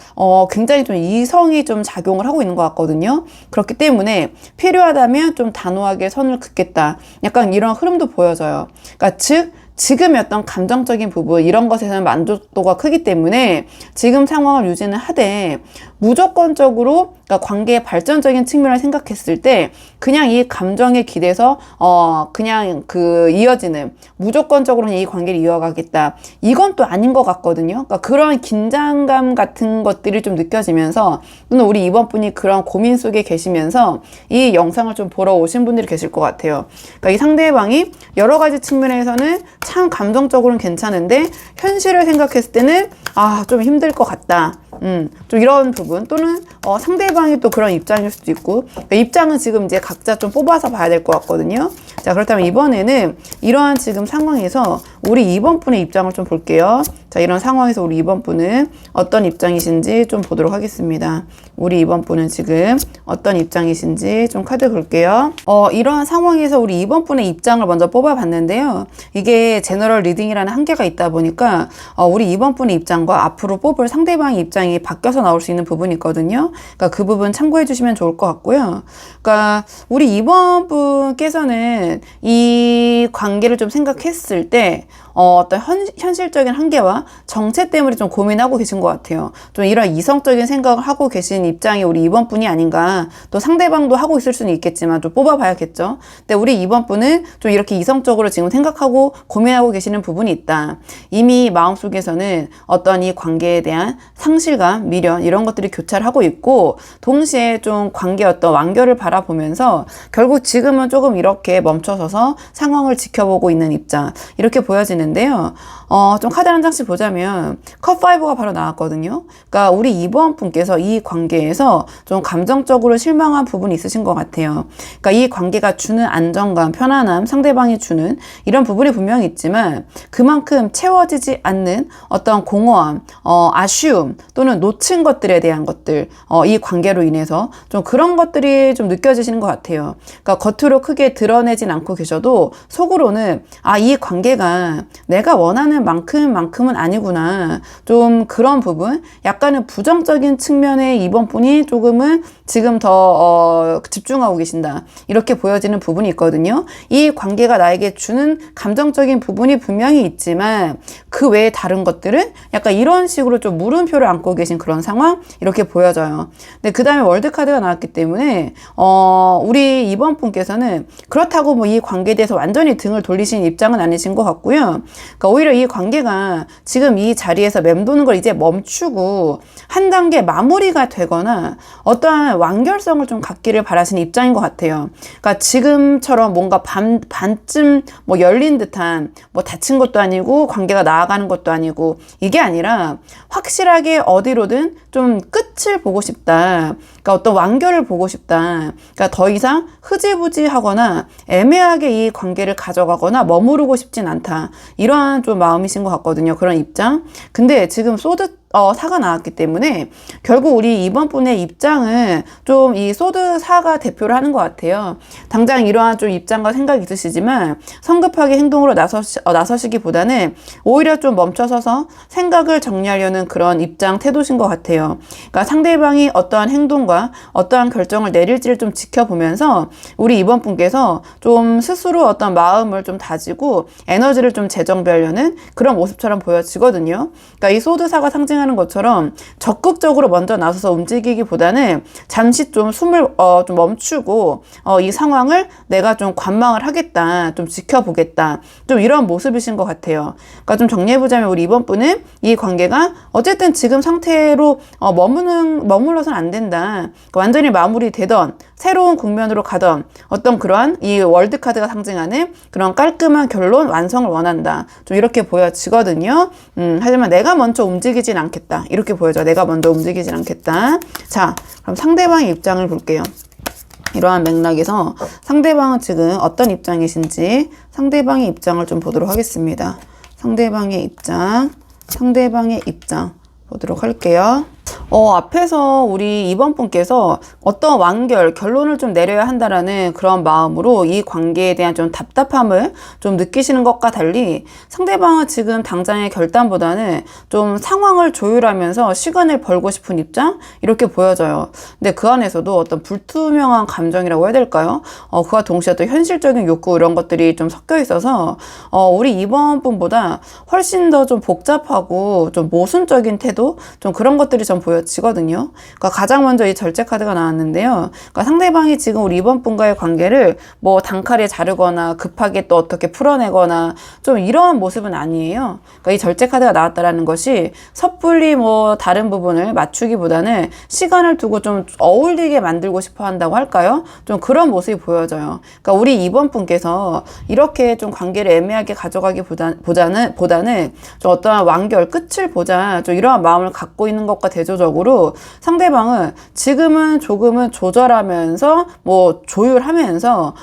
굉장히 좀 이성이 좀 작용을 하고 있는 것 같거든요. 그렇기 때문에 필요하다면 좀 단호하게 선을 긋겠다. 약간 이런 흐름도 보여져요. 그러니까 즉 지금의 어떤 감정적인 부분 이런 것에서는 만족도가 크기 때문에 지금 상황을 유지는 하되 무조건적으로 그러니까 관계의 발전적인 측면을 생각했을 때 그냥 이 감정에 기대서 그냥 이어지는 무조건적으로 이 관계를 이어가겠다 이건 또 아닌 것 같거든요. 그러니까 그런 긴장감 같은 것들이 좀 느껴지면서 또는 우리 이번 분이 그런 고민 속에 계시면서 이 영상을 좀 보러 오신 분들이 계실 것 같아요. 그러니까 이 상대방이 여러 가지 측면에서는 참 감정적으로는 괜찮은데 현실을 생각했을 때는 좀 힘들 것 같다. 좀 이런 부분 또는 상대방이 또 그런 입장일 수도 있고 그러니까 입장은 지금 이제 각자 좀 뽑아서 봐야 될 것 같거든요. 자, 그렇다면 이번에는 이러한 지금 상황에서 우리 2번 분의 입장을 좀 볼게요. 자, 이런 상황에서 우리 2번 분은 어떤 입장이신지 좀 보도록 하겠습니다. 우리 2번 분은 지금 어떤 입장이신지 좀 카드 볼게요. 이러한 상황에서 우리 2번 분의 입장을 먼저 뽑아봤는데요. 이게 제너럴 리딩이라는 한계가 있다 보니까 우리 2번 분의 입장과 앞으로 뽑을 상대방의 입장이 바뀌어서 나올 수 있는 부분이 있거든요. 그러니까 그 부분 참고해 주시면 좋을 것 같고요. 그러니까 우리 2번 분께서는 이 관계를 좀 생각했을 때 어떤 현실적인 한계와 정체 때문에 좀 고민하고 계신 것 같아요. 좀 이런 이성적인 생각을 하고 계신 입장이 우리 2번 분이 아닌가. 또 상대방도 하고 있을 수는 있겠지만 좀 뽑아봐야겠죠. 근데 우리 2번 분은 좀 이렇게 이성적으로 지금 생각하고 고민하고 계시는 부분이 있다. 이미 마음속에서는 어떤 이 관계에 대한 상실감, 미련 이런 것들이 교차를 하고 있고 동시에 좀 관계의 어떤 완결을 바라보면서 결국 지금은 조금 이렇게 멈춰서서 상황을 지켜보고 있는 입장 이렇게 보여지는 데요. 좀 카드 한 장씩 보자면 컵5가 바로 나왔거든요. 그러니까 우리 2번 분께서 이 관계에서 좀 감정적으로 실망한 부분이 있으신 것 같아요. 그러니까 이 관계가 주는 안정감, 편안함, 상대방이 주는 이런 부분이 분명히 있지만 그만큼 채워지지 않는 어떤 공허함, 아쉬움 또는 놓친 것들에 대한 것들 이 관계로 인해서 좀 그런 것들이 좀 느껴지시는 것 같아요. 그러니까 겉으로 크게 드러내진 않고 계셔도 속으로는 이 관계가 내가 원하는 만큼은 아니구나. 좀 그런 부분, 약간은 부정적인 측면에 이번 분이 조금은 지금 더 집중하고 계신다. 이렇게 보여지는 부분이 있거든요. 이 관계가 나에게 주는 감정적인 부분이 분명히 있지만 그 외에 다른 것들은 약간 이런 식으로 좀 물음표를 안고 계신 그런 상황 이렇게 보여져요. 근데 그 다음에 월드카드가 나왔기 때문에 우리 이번 분께서는 그렇다고 뭐 이 관계에 대해서 완전히 등을 돌리신 입장은 아니신 것 같고요. 그러니까 오히려 이 관계가 지금 이 자리에서 맴도는 걸 이제 멈추고 한 단계 마무리가 되거나 어떠한 완결성을 좀 갖기를 바라시는 입장인 것 같아요. 그러니까 지금처럼 뭔가 반쯤 뭐 열린 듯한 뭐 다친 것도 아니고 관계가 나아가는 것도 아니고 이게 아니라 확실하게 어디로든 좀 끝을 보고 싶다. 그러니까 어떤 완결을 보고 싶다. 그러니까 더 이상 흐지부지하거나 애매하게 이 관계를 가져가거나 머무르고 싶진 않다. 이러한 좀 마음이신 것 같거든요. 그런 입장. 근데 지금 사가 나왔기 때문에 결국 우리 이번 분의 입장은 좀 이 소드 사가 대표를 하는 것 같아요. 당장 이러한 좀 입장과 생각이 있으시지만 성급하게 행동으로 나서시기보다는 오히려 좀 멈춰서서 생각을 정리하려는 그런 입장 태도신 것 같아요. 그러니까 상대방이 어떠한 행동과 어떠한 결정을 내릴지를 좀 지켜보면서 우리 이번 분께서 좀 스스로 어떤 마음을 좀 다지고 에너지를 좀 재정비하려는 그런 모습처럼 보여지거든요. 그러니까 이 소드사가 상징하는 것처럼 적극적으로 먼저 나서서 움직이기보다는 잠시 좀 숨을 좀 멈추고 이 상황을 내가 좀 관망을 하겠다, 좀 지켜보겠다, 좀 이런 모습이신 것 같아요. 그러니까 좀 정리해보자면 우리 이번 분은 이 관계가 어쨌든 지금 상태로 머물러서는 안 된다. 그러니까 완전히 마무리되던 새로운 국면으로 가던 어떤 그러한 이 월드카드가 상징하는 그런 깔끔한 결론 완성을 원한다. 좀 이렇게 보여지거든요. 하지만 내가 먼저 움직이진 않겠다. 이렇게 보여져. 내가 먼저 움직이진 않겠다. 자, 그럼 상대방의 입장을 볼게요. 이러한 맥락에서 상대방은 지금 어떤 입장이신지 상대방의 입장을 좀 보도록 하겠습니다. 상대방의 입장. 상대방의 입장 보도록 할게요. 앞에서 우리 2번 분께서 어떤 완결, 결론을 좀 내려야 한다라는 그런 마음으로 이 관계에 대한 좀 답답함을 좀 느끼시는 것과 달리 상대방은 지금 당장의 결단보다는 좀 상황을 조율하면서 시간을 벌고 싶은 입장? 이렇게 보여져요. 근데 그 안에서도 어떤 불투명한 감정이라고 해야 될까요? 그와 동시에 또 현실적인 욕구 이런 것들이 좀 섞여 있어서 우리 2번 분보다 훨씬 더 좀 복잡하고 좀 모순적인 태도? 좀 그런 것들이 좀 보여지거든요. 그러니까 가장 먼저 이 절제 카드가 나왔는데요. 그러니까 상대방이 지금 우리 2번 분과의 관계를 뭐 단칼에 자르거나 급하게 또 어떻게 풀어내거나 좀 이러한 모습은 아니에요. 그러니까 이 절제 카드가 나왔다라는 것이 섣불리 뭐 다른 부분을 맞추기보다는 시간을 두고 좀 어울리게 만들고 싶어 한다고 할까요? 좀 그런 모습이 보여져요. 그러니까 우리 2번 분께서 이렇게 좀 관계를 애매하게 가져가기보다는 좀 어떠한 완결, 끝을 보자 좀 이러한 마음을 갖고 있는 것과 대조적으로 상대방은 지금은 조금은 조절하면서 뭐 조율하면서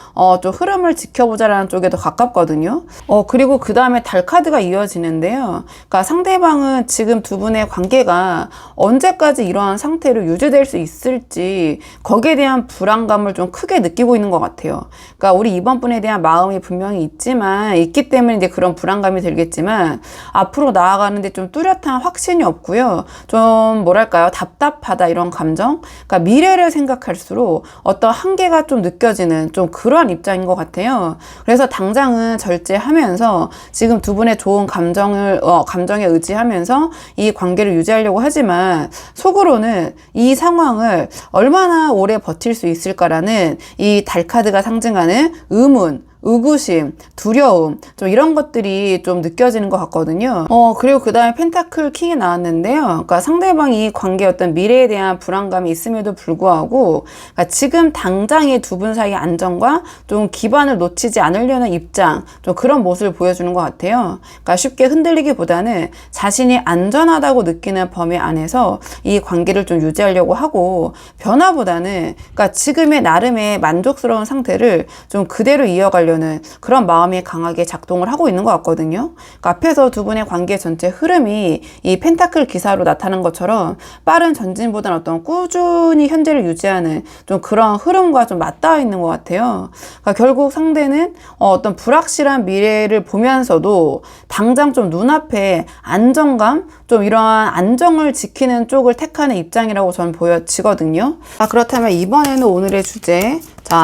좀 흐름을 지켜보자라는 쪽에 더 가깝거든요. 그리고 그 다음에 달 카드가 이어지는데요. 그러니까 상대방은 지금 두 분의 관계가 언제까지 이러한 상태로 유지될 수 있을지 거기에 대한 불안감을 좀 크게 느끼고 있는 것 같아요. 그러니까 우리 2번 분에 대한 마음이 분명히 있기 때문에 이제 그런 불안감이 들겠지만 앞으로 나아가는데 좀 뚜렷한 확신이 없고요. 좀 뭐랄까요? 답답하다 이런 감정? 그러니까 미래를 생각할수록 어떤 한계가 좀 느껴지는 좀 그런 입장인 것 같아요. 그래서 당장은 절제하면서 지금 두 분의 좋은 감정에 의지하면서 이 관계를 유지하려고 하지만 속으로는 이 상황을 얼마나 오래 버틸 수 있을까라는 이 달 카드가 상징하는 의문, 의구심, 두려움 좀 이런 것들이 좀 느껴지는 것 같거든요. 그리고 그 다음에 펜타클 킹이 나왔는데요. 그러니까 상대방이 관계 어떤 미래에 대한 불안감이 있음에도 불구하고 그러니까 지금 당장의 두 분 사이의 안정과 좀 기반을 놓치지 않으려는 입장 좀 그런 모습을 보여주는 것 같아요. 그러니까 쉽게 흔들리기보다는 자신이 안전하다고 느끼는 범위 안에서 이 관계를 좀 유지하려고 하고 변화보다는 그러니까 지금의 나름의 만족스러운 상태를 좀 그대로 이어가려는 그런 마음이 강하게 작동을 하고 있는 것 같거든요. 그러니까 앞에서 두 분의 관계 전체 흐름이 이 펜타클 기사로 나타난 것처럼 빠른 전진보다는 어떤 꾸준히 현재를 유지하는 좀 그런 흐름과 좀 맞닿아 있는 것 같아요. 그러니까 결국 상대는 어떤 불확실한 미래를 보면서도 당장 좀 눈앞에 안정감, 좀 이러한 안정을 지키는 쪽을 택하는 입장이라고 저는 보여지거든요. 그렇다면 이번에는 오늘의 주제,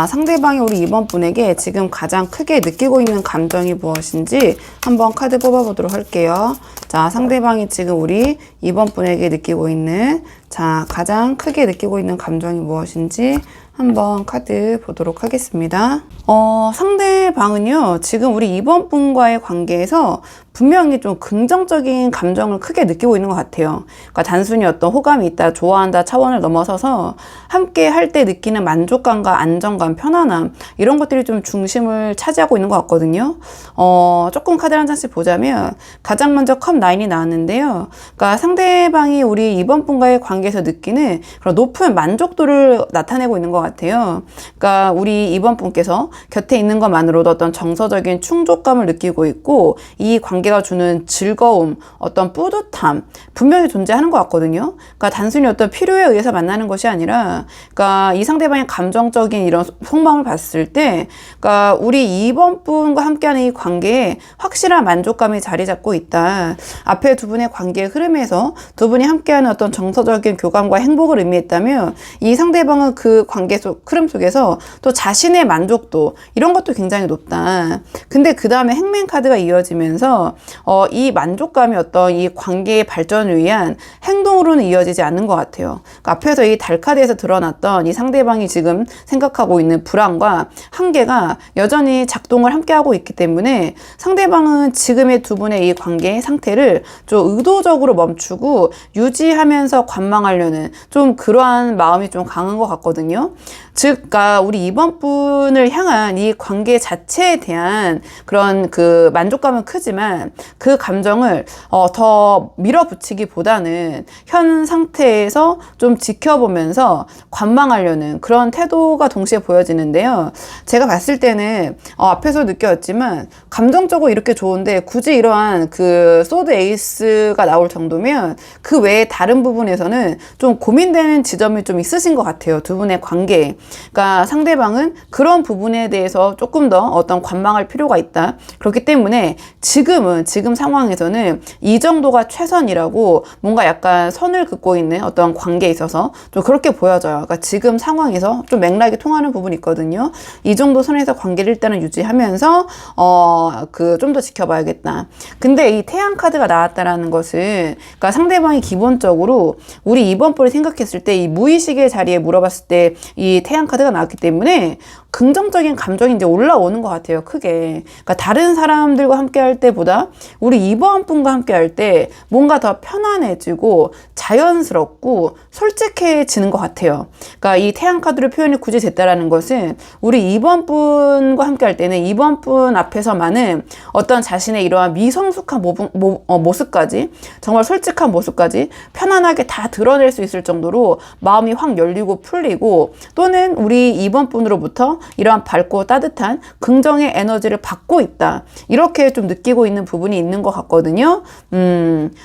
상대방이 우리 2번 분에게 지금 가장 크게 느끼고 있는 감정이 무엇인지 한번 카드 뽑아보도록 할게요. 상대방이 지금 우리 2번 분에게 느끼고 있는 가장 크게 느끼고 있는 감정이 무엇인지 한번 카드 보도록 하겠습니다. 상대방은요, 지금 우리 2번 분과의 관계에서 분명히 좀 긍정적인 감정을 크게 느끼고 있는 것 같아요. 그러니까 단순히 어떤 호감이 있다, 좋아한다 차원을 넘어서서 함께 할 때 느끼는 만족감과 안정감, 편안함 이런 것들이 좀 중심을 차지하고 있는 것 같거든요. 조금 카드 한 장씩 보자면 가장 먼저 컵 9이 나왔는데요. 그러니까 상대방이 우리 2번 분과의 관계에서 느끼는 그런 높은 만족도를 나타내고 있는 것 같아요. 그러니까 우리 2번 분께서 곁에 있는 것만으로도 어떤 정서적인 충족감을 느끼고 있고 이 관계가 주는 즐거움, 어떤 뿌듯함 분명히 존재하는 것 같거든요. 그러니까 단순히 어떤 필요에 의해서 만나는 것이 아니라 그러니까 이 상대방의 감정적인 이런 속마음을 봤을 때 그러니까 우리 2번 분과 함께하는 이 관계에 확실한 만족감이 자리 잡고 있다. 앞에 두 분의 관계의 흐름에서 두 분이 함께하는 어떤 정서적인 교감과 행복을 의미했다면 이 상대방은 그 관계 흐름 속에서 또 자신의 만족도 이런 것도 굉장히 높다. 근데 그 다음에 행맨 카드가 이어지면서 이 만족감이 어떤 이 관계의 발전을 위한 행동으로는 이어지지 않는 것 같아요. 그러니까 앞에서 이 달 카드에서 드러났던 이 상대방이 지금 생각하고 있는 불안과 한계가 여전히 작동을 함께 하고 있기 때문에 상대방은 지금의 두 분의 이 관계의 상태를 좀 의도적으로 멈추고 유지하면서 관망하려는 좀 그러한 마음이 좀 강한 것 같거든요. 그러니까 우리 2번 분을 향한 이 관계 자체에 대한 그런 그 만족감은 크지만 그 감정을 더 밀어붙이기보다는 현 상태에서 좀 지켜보면서 관망하려는 그런 태도가 동시에 보여지는데요. 제가 봤을 때는 앞에서 느꼈지만 감정적으로 이렇게 좋은데 굳이 이러한 그 소드 에이스가 나올 정도면 그 외에 다른 부분에서는 좀 고민되는 지점이 좀 있으신 것 같아요. 두 분의 관계. 그러니까 상대방은 그런 부분에 대해서 조금 더 어떤 관망할 필요가 있다. 그렇기 때문에 지금 상황에서는 이 정도가 최선이라고 뭔가 약간 선을 긋고 있는 어떤 관계에 있어서 좀 그렇게 보여져요. 그러니까 지금 상황에서 좀 맥락이 통하는 부분이 있거든요. 이 정도 선에서 관계를 일단은 유지하면서 좀 더 지켜봐야겠다. 근데 이 태양 카드가 나왔다라는 것은 그러니까 상대방이 기본적으로 우리 2번 뿔을 생각했을 때 이 무의식의 자리에 물어봤을 때 이 태양 카드가 나왔기 때문에 긍정적인 감정이 이제 올라오는 것 같아요. 크게. 그러니까 다른 사람들과 함께 할 때보다 우리 2번 분과 함께 할 때 뭔가 더 편안해지고 자연스럽고 솔직해지는 것 같아요. 그러니까 이 태양 카드로 표현이 굳이 됐다라는 것은 우리 2번 분과 함께 할 때는 2번 분 앞에서만은 어떤 자신의 이러한 미성숙한 모습까지 정말 솔직한 모습까지 편안하게 다 드러낼 수 있을 정도로 마음이 확 열리고 풀리고 또는 우리 2번 분으로부터 이러한 밝고 따뜻한 긍정의 에너지를 받고 있다. 이렇게 좀 느끼고 있는 부분이 있는 것 같거든요.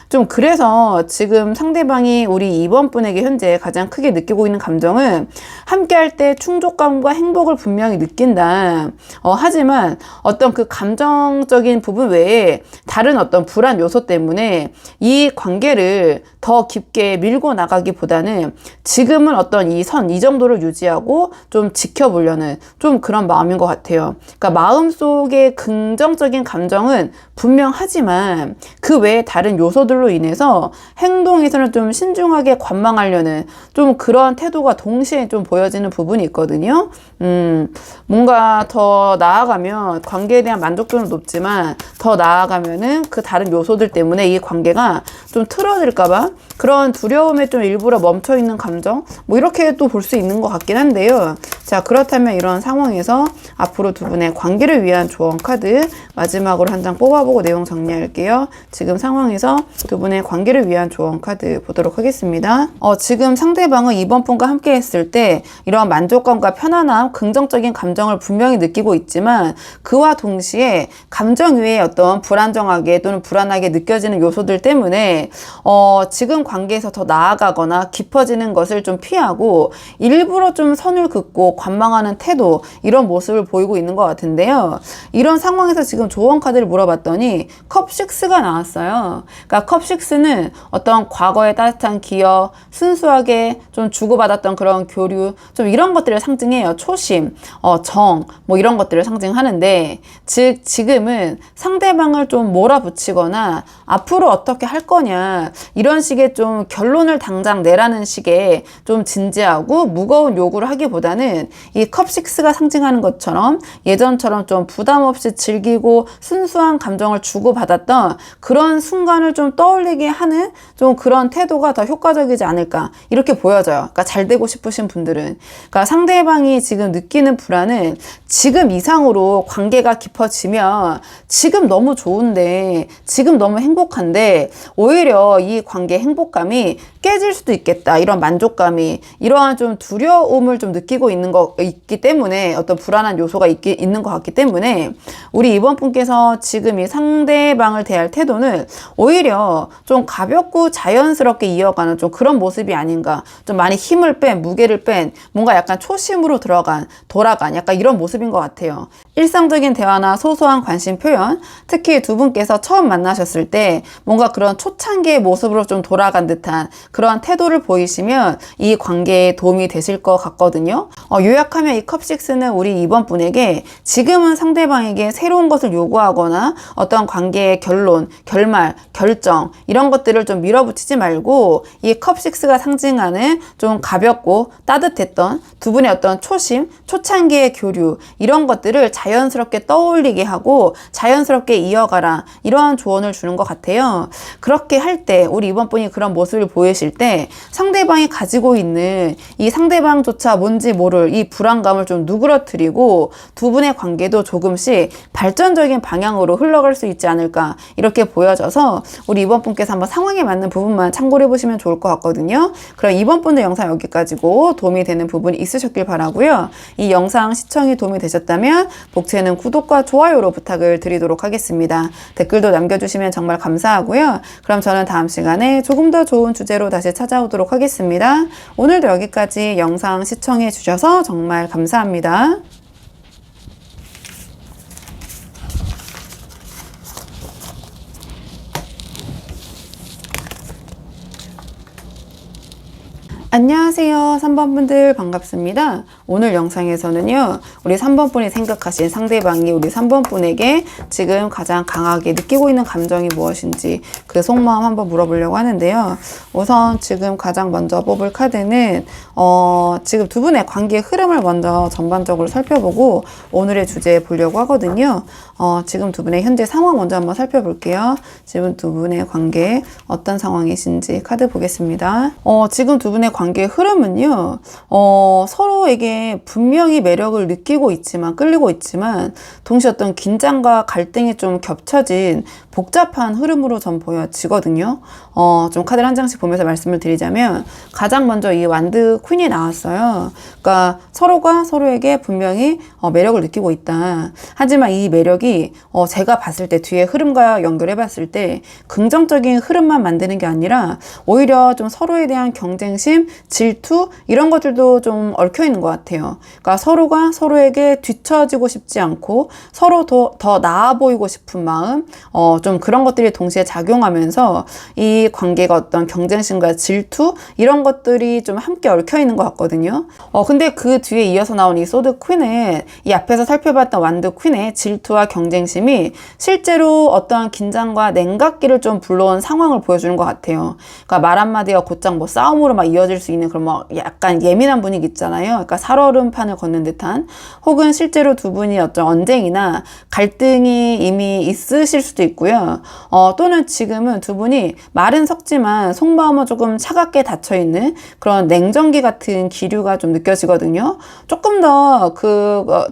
좀 그래서 지금 상대방이 우리 2번 분에게 현재 가장 크게 느끼고 있는 감정은 함께 할 때 충족감과 행복을 분명히 느낀다. 하지만 어떤 그 감정적인 부분 외에 다른 어떤 불안 요소 때문에 이 관계를 더 깊게 밀고 나가기보다는 지금은 어떤 이 정도를 유지하고 좀 지켜보려는 좀 그런 마음인 것 같아요. 그러니까 마음속의 긍정적인 감정은 분명하지만 그 외에 다른 요소들로 인해서 행동에서는 좀 신중하게 관망하려는 좀 그런 태도가 동시에 좀 보여지는 부분이 있거든요. 뭔가 더 나아가면 관계에 대한 만족도는 높지만 더 나아가면은 그 다른 요소들 때문에 이 관계가 좀 틀어질까봐 그런 두려움에 좀 일부러 멈춰있는 감정 뭐 이렇게 또 볼 수 있는 것 같긴 한데요. 자, 그렇다면 이런 상황에서 앞으로 두 분의 관계를 위한 조언 카드 마지막으로 한 장 뽑아보고 내용 정리할게요. 지금 상황에서 두 분의 관계를 위한 조언 카드 보도록 하겠습니다. 지금 상대방은 2번 분과 함께 했을 때 이런 만족감과 편안함, 긍정적인 감정을 분명히 느끼고 있지만 그와 동시에 감정 위에 어떤 불안정하게 또는 불안하게 느껴지는 요소들 때문에 지금 관계에서 더 나아가거나 깊어지는 것을 좀 피하고 일부러 좀 선을 긋고 관망하는 태도 이런 모습을 보이고 있는 것 같은데요. 이런 상황에서 지금 조언 카드를 물어봤더니 컵 6가 나왔어요. 그러니까 컵 6는 어떤 과거의 따뜻한 기억, 순수하게 좀 주고받았던 그런 교류 좀 이런 것들을 상징해요. 초심, 정 뭐 이런 것들을 상징하는데 즉 지금은 상대방을 좀 몰아붙이거나 앞으로 어떻게 할 거냐 이런 식의 좀 결론을 당장 내라는 식의 좀 진지하고 무거운 요구를 하기보다는 이 컵 6가 상징하는 것처럼 예전처럼 좀 부담 없이 즐기고 순수한 감정을 주고받았던 그런 순간을 좀 떠올리게 하는 좀 그런 태도가 더 효과적이지 않을까 이렇게 보여져요. 그러니까 잘 되고 싶으신 분들은 그러니까 상대방이 지금 느끼는 불안은 지금 이상으로 관계가 깊어지면 지금 너무 좋은데 지금 너무 행복한데 오히려 이 관계 행복감이 깨질 수도 있겠다. 이런 만족감이 이러한 좀 두려움을 좀 느끼고 있기 때문에 어떤 불안한 요소가 있는 것 같기 때문에 우리 이번 분께서 지금 이 상대방을 대할 태도는 오히려 좀 가볍고 자연스럽게 이어가는 좀 그런 모습이 아닌가. 좀 많이 힘을 뺀 무게를 뺀 뭔가 약간 초심으로 돌아간 약간 이런 모습인 것 같아요. 일상적인 대화나 소소한 관심 표현 특히 두 분께서 처음 만나셨을 때 뭔가 그런 초창기의 모습으로 좀 돌아간 듯한 그런 태도를 보이시면 이 관계에 도움이 되실 것 같거든요. 요약하면 이 컵 6는 우리 이번 분에게 지금은 상대방에게 새로운 것을 요구하거나 어떤 관계의 결론, 결말, 결정 이런 것들을 좀 밀어붙이지 말고 이 컵 6가 상징하는 좀 가볍고 따뜻했던 두 분의 어떤 초심, 초창기의 교류 이런 것들을 자연스럽게 떠올리게 하고 자연스럽게 이어가라, 이러한 조언을 주는 것 같아요. 그렇게 할 때 우리 이번 분이 그런 모습을 보이실 때 상대방이 가지고 있는 이 상대방조차 뭔지 모를 이 불안감을 좀 누그러뜨리고 두 분의 관계도 조금씩 발전적인 방향으로 흘러갈 수 있지 않을까, 이렇게 보여져서 우리 이번 분께서 한번 상황에 맞는 부분만 참고를 해보시면 좋을 것 같거든요. 그럼 이번 분의 영상 여기까지고 도움이 되는 부분이 있으셨길 바라고요. 이 영상 시청이 도움이 되셨다면 복채는 구독과 좋아요로 부탁을 드리도록 하겠습니다. 댓글도 남겨주시면 정말 감사하고요. 그럼 저는 다음 시간에 조금 더 좋은 주제로 다시 찾아오도록 하겠습니다. 오늘도 여기까지 영상 시청해 주셔서 정말 감사합니다. 안녕하세요. 3번 분들 반갑습니다. 오늘 영상에서는요, 우리 3번 분이 생각하신 상대방이 우리 3번 분에게 지금 가장 강하게 느끼고 있는 감정이 무엇인지 그 속마음 한번 물어보려고 하는데요. 우선 지금 가장 먼저 뽑을 카드는 지금 두 분의 관계의 흐름을 먼저 전반적으로 살펴보고 오늘의 주제에 보려고 하거든요. 지금 두 분의 현재 상황 먼저 한번 살펴볼게요. 지금 두 분의 관계 어떤 상황이신지 카드 보겠습니다. 지금 두 분의 관계의 흐름은요, 서로에게 분명히 매력을 느끼고 있지만, 끌리고 있지만, 동시에 어떤 긴장과 갈등이 좀 겹쳐진 복잡한 흐름으로 전 보여지거든요. 좀 카드를 한 장씩 보면서 말씀을 드리자면, 가장 먼저 이 완드 퀸이 나왔어요. 그러니까 서로가 서로에게 분명히 매력을 느끼고 있다. 하지만 이 매력이 제가 봤을 때 뒤에 흐름과 연결해 봤을 때 긍정적인 흐름만 만드는 게 아니라 오히려 좀 서로에 대한 경쟁심, 질투 이런 것들도 좀 얽혀 있는 것 같아요. 그러니까 서로가 서로에게 뒤처지고 싶지 않고 서로 더 나아 보이고 싶은 마음, 좀 그런 것들이 동시에 작용하면서 이 관계가 어떤 경쟁심과 질투 이런 것들이 좀 함께 얽혀 있는 것 같거든요. 근데 그 뒤에 이어서 나온 이 소드 퀸은 이 앞에서 살펴봤던 완드 퀸의 질투와 경쟁심이 실제로 어떠한 긴장과 냉각기를 좀 불러온 상황을 보여주는 것 같아요. 그러니까 말 한마디가 곧장 뭐 싸움으로 막 이어질 수 있는 그런 뭐 약간 예민한 분위기 있잖아요. 그러니까 살얼음판을 걷는 듯한, 혹은 실제로 두 분이 어떤 언쟁이나 갈등이 이미 있으실 수도 있고요. 또는 지금은 두 분이 말은 섞지만 속마음은 조금 차갑게 닫혀있는 그런 냉정기 같은 기류가 좀 느껴지거든요. 조금 더